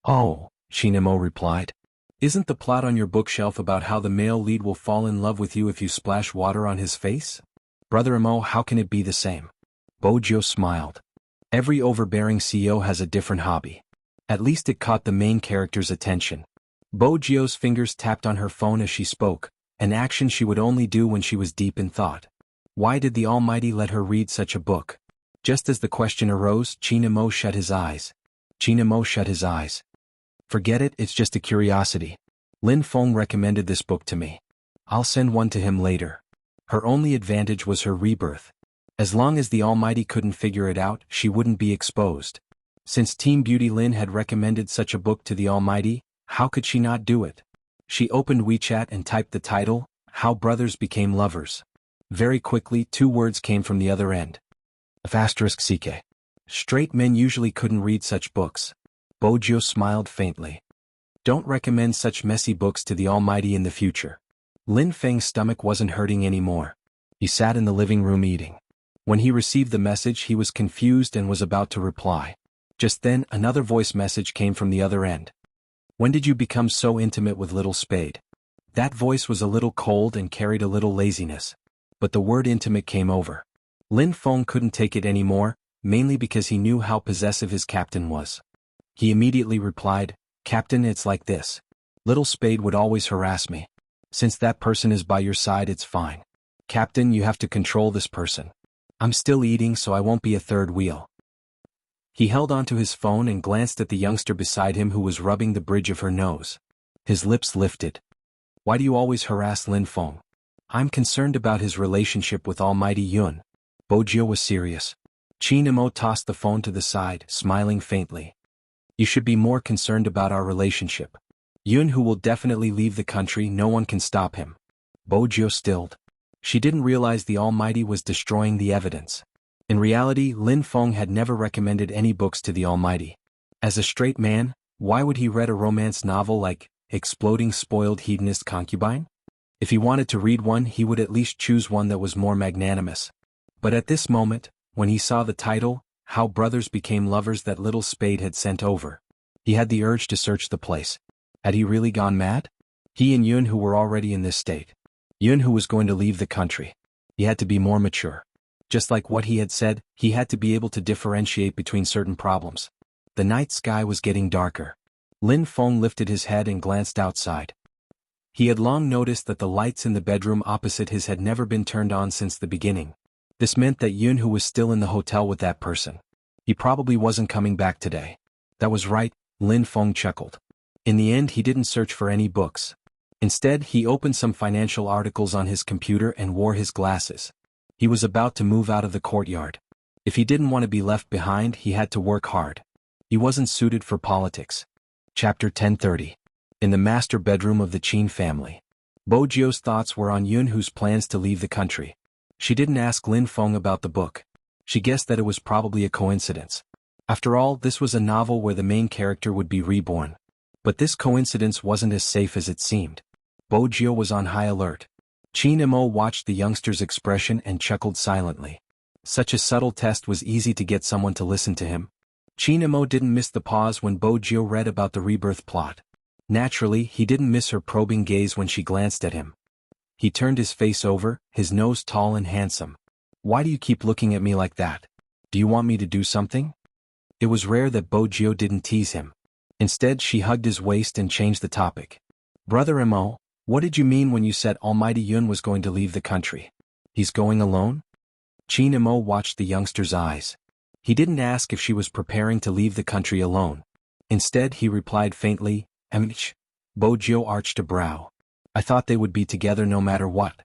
Oh, Qin Mo replied. Isn't the plot on your bookshelf about how the male lead will fall in love with you if you splash water on his face? Brother Mo, how can it be the same? Bojio smiled. Every overbearing CEO has a different hobby. At least it caught the main character's attention. Bojio's fingers tapped on her phone as she spoke, an action she would only do when she was deep in thought. Why did the Almighty let her read such a book? Just as the question arose, Qin Mo shut his eyes. Qin Mo shut his eyes. Forget it, it's just a curiosity. Lin Feng recommended this book to me. I'll send one to him later. Her only advantage was her rebirth. As long as the Almighty couldn't figure it out, she wouldn't be exposed. Since Team Beauty Lin had recommended such a book to the Almighty, how could she not do it? She opened WeChat and typed the title, How Brothers Became Lovers. Very quickly, 2 words came from the other end. *CK. Straight men usually couldn't read such books. Bojio smiled faintly. Don't recommend such messy books to the Almighty in the future. Lin Feng's stomach wasn't hurting anymore. He sat in the living room eating. When he received the message, he was confused and was about to reply. Just then, another voice message came from the other end. When did you become so intimate with Little Spade? That voice was a little cold and carried a little laziness. But the word intimate came over. Lin Feng couldn't take it anymore, mainly because he knew how possessive his captain was. He immediately replied, Captain, it's like this. Little Spade would always harass me. Since that person is by your side, it's fine. Captain, you have to control this person. I'm still eating, so I won't be a third wheel. He held onto his phone and glanced at the youngster beside him who was rubbing the bridge of her nose. His lips lifted. Why do you always harass Lin Feng? I'm concerned about his relationship with Almighty Yun. Bojio was serious. Qin Imo tossed the phone to the side, smiling faintly. You should be more concerned about our relationship. Yun who will definitely leave the country, no one can stop him. Bojio stilled. She didn't realize the Almighty was destroying the evidence. In reality, Lin Feng had never recommended any books to the Almighty. As a straight man, why would he read a romance novel like Exploding Spoiled Hedonist Concubine? If he wanted to read one, he would at least choose one that was more magnanimous. But at this moment, when he saw the title, How Brothers Became Lovers that Little Spade had sent over, he had the urge to search the place. Had he really gone mad? He and Yun who were already in this state. Yun who was going to leave the country. He had to be more mature. Just like what he had said, he had to be able to differentiate between certain problems. The night sky was getting darker. Lin Feng lifted his head and glanced outside. He had long noticed that the lights in the bedroom opposite his had never been turned on since the beginning. This meant that Yun who was still in the hotel with that person. He probably wasn't coming back today. That was right, Lin Feng chuckled. In the end, he didn't search for any books. Instead, he opened some financial articles on his computer and wore his glasses. He was about to move out of the courtyard. If he didn't want to be left behind, he had to work hard. He wasn't suited for politics. Chapter 1030. In the master bedroom of the Qin family. Bojio's thoughts were on Yun who's plans to leave the country. She didn't ask Lin Feng about the book. She guessed that it was probably a coincidence. After all, this was a novel where the main character would be reborn. But this coincidence wasn't as safe as it seemed. Bojio was on high alert. Qin Imo watched the youngster's expression and chuckled silently. Such a subtle test was easy to get someone to listen to him. Qin Imo didn't miss the pause when Bojio read about the rebirth plot. Naturally, he didn't miss her probing gaze when she glanced at him. He turned his face over, his nose tall and handsome. Why do you keep looking at me like that? Do you want me to do something? It was rare that Bojio didn't tease him. Instead, she hugged his waist and changed the topic. Brother Imo, what did you mean when you said Almighty Yun was going to leave the country? He's going alone? Qin Imo watched the youngster's eyes. He didn't ask if she was preparing to leave the country alone. Instead, he replied faintly, Bojio arched a brow. I thought they would be together no matter what.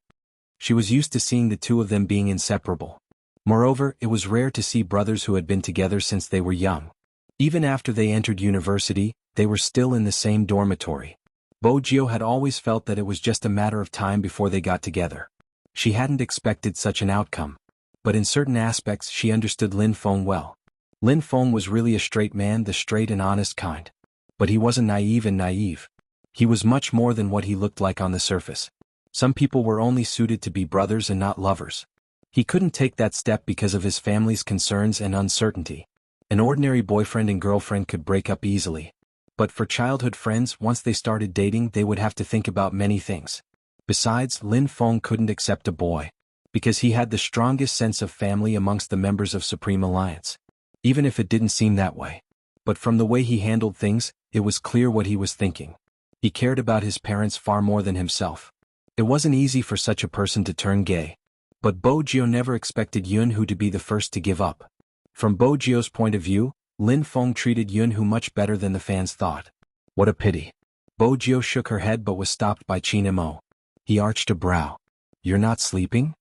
She was used to seeing the two of them being inseparable. Moreover, it was rare to see brothers who had been together since they were young. Even after they entered university, they were still in the same dormitory. Bojio had always felt that it was just a matter of time before they got together. She hadn't expected such an outcome. But in certain aspects she understood Lin Feng well. Lin Feng was really a straight man, the straight and honest kind. But he wasn't naive. He was much more than what he looked like on the surface. Some people were only suited to be brothers and not lovers. He couldn't take that step because of his family's concerns and uncertainty. An ordinary boyfriend and girlfriend could break up easily. But for childhood friends, once they started dating, they would have to think about many things. Besides, Lin Feng couldn't accept a boy, because he had the strongest sense of family amongst the members of Supreme Alliance. Even if it didn't seem that way. But from the way he handled things, it was clear what he was thinking. He cared about his parents far more than himself. It wasn't easy for such a person to turn gay. But Bojio never expected Yunhu to be the first to give up. From Bojio's point of view, Lin Feng treated Yunhu much better than the fans thought. What a pity. Bojio shook her head but was stopped by Qin Imo. He arched a brow. You're not sleeping?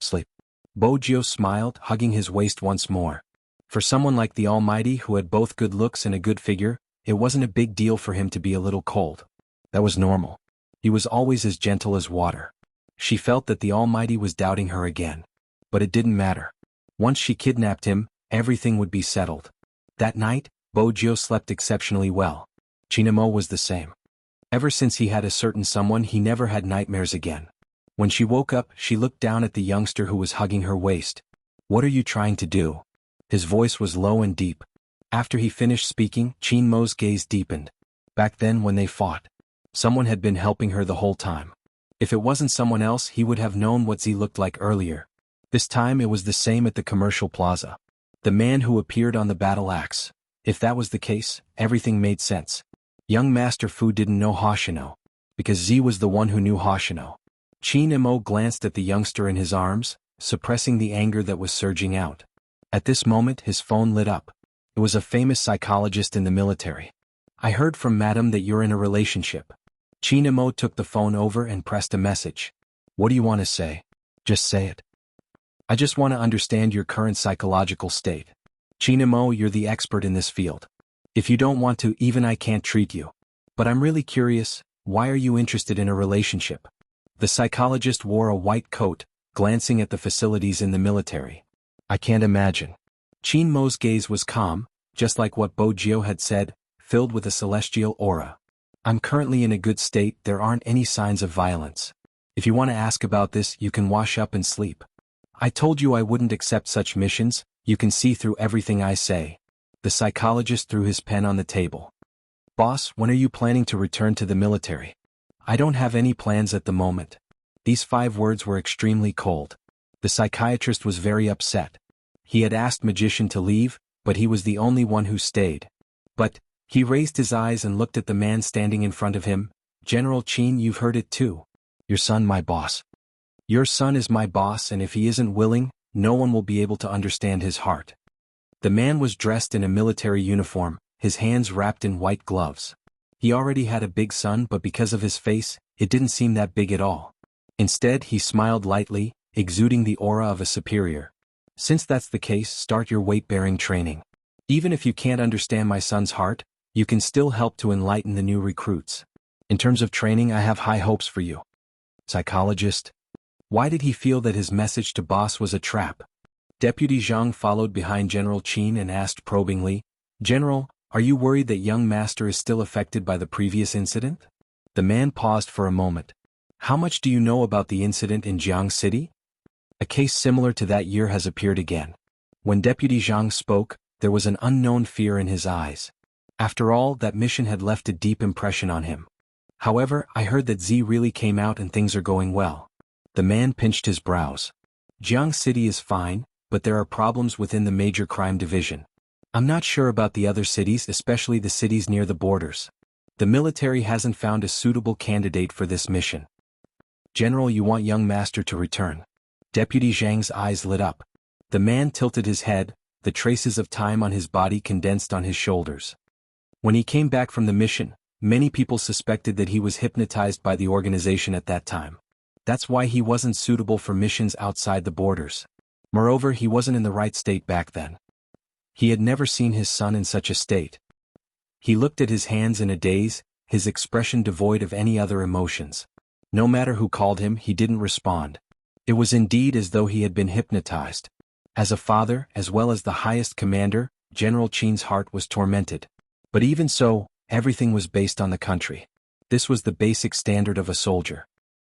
Sleep. Bojio smiled, hugging his waist once more. For someone like the Almighty who had both good looks and a good figure, it wasn't a big deal for him to be a little cold. That was normal. He was always as gentle as water. She felt that the Almighty was doubting her again. But it didn't matter. Once she kidnapped him, everything would be settled. That night, Bojio slept exceptionally well. Qin Imo was the same. Ever since he had a certain someone, he never had nightmares again. When she woke up, she looked down at the youngster who was hugging her waist. What are you trying to do? His voice was low and deep. After he finished speaking, Qin Mo's gaze deepened. Back then when they fought, someone had been helping her the whole time. If it wasn't someone else, he would have known what Z looked like earlier. This time it was the same at the commercial plaza. The man who appeared on the battle axe. If that was the case, everything made sense. Young Master Fu didn't know Hoshino, because Z was the one who knew Hoshino. Qin Imo glanced at the youngster in his arms, suppressing the anger that was surging out. At this moment his phone lit up. It was a famous psychologist in the military. I heard from Madam that you're in a relationship. Chinamo took the phone over and pressed a message. What do you want to say? Just say it. I just want to understand your current psychological state. Chinamo, you're the expert in this field. If you don't want to, even I can't treat you. But I'm really curious, why are you interested in a relationship? The psychologist wore a white coat, glancing at the facilities in the military. I can't imagine. Chinmo's gaze was calm, just like what Bojio had said, filled with a celestial aura. I'm currently in a good state, there aren't any signs of violence. If you want to ask about this, you can wash up and sleep. I told you I wouldn't accept such missions, you can see through everything I say. The psychologist threw his pen on the table. Boss, when are you planning to return to the military? I don't have any plans at the moment. These 5 words were extremely cold. The psychiatrist was very upset. He had asked Magician to leave, but he was the only one who stayed. But, he raised his eyes and looked at the man standing in front of him. General Qin, you've heard it too. Your son, my boss. Your son is my boss, and if he isn't willing, no one will be able to understand his heart. The man was dressed in a military uniform, his hands wrapped in white gloves. He already had a big son, but because of his face, it didn't seem that big at all. Instead, he smiled lightly, exuding the aura of a superior. Since that's the case, start your weight-bearing training. Even if you can't understand my son's heart, you can still help to enlighten the new recruits. In terms of training, I have high hopes for you. Psychologist. Why did he feel that his message to boss was a trap? Deputy Zhang followed behind General Qin and asked probingly, General, are you worried that young master is still affected by the previous incident? The man paused for a moment. How much do you know about the incident in Jianghu City? A case similar to that year has appeared again. When Deputy Zhang spoke, there was an unknown fear in his eyes. After all, that mission had left a deep impression on him. However, I heard that Z really came out and things are going well. The man pinched his brows. Jianghu City is fine, but there are problems within the major crime division. I'm not sure about the other cities, especially the cities near the borders. The military hasn't found a suitable candidate for this mission. General, you want young master to return. Deputy Zhang's eyes lit up. The man tilted his head, the traces of time on his body condensed on his shoulders. When he came back from the mission, many people suspected that he was hypnotized by the organization at that time. That's why he wasn't suitable for missions outside the borders. Moreover, he wasn't in the right state back then. He had never seen his son in such a state. He looked at his hands in a daze, his expression devoid of any other emotions. No matter who called him, he didn't respond. It was indeed as though he had been hypnotized. As a father, as well as the highest commander, General Qin's heart was tormented. But even so, everything was based on the country. This was the basic standard of a soldier.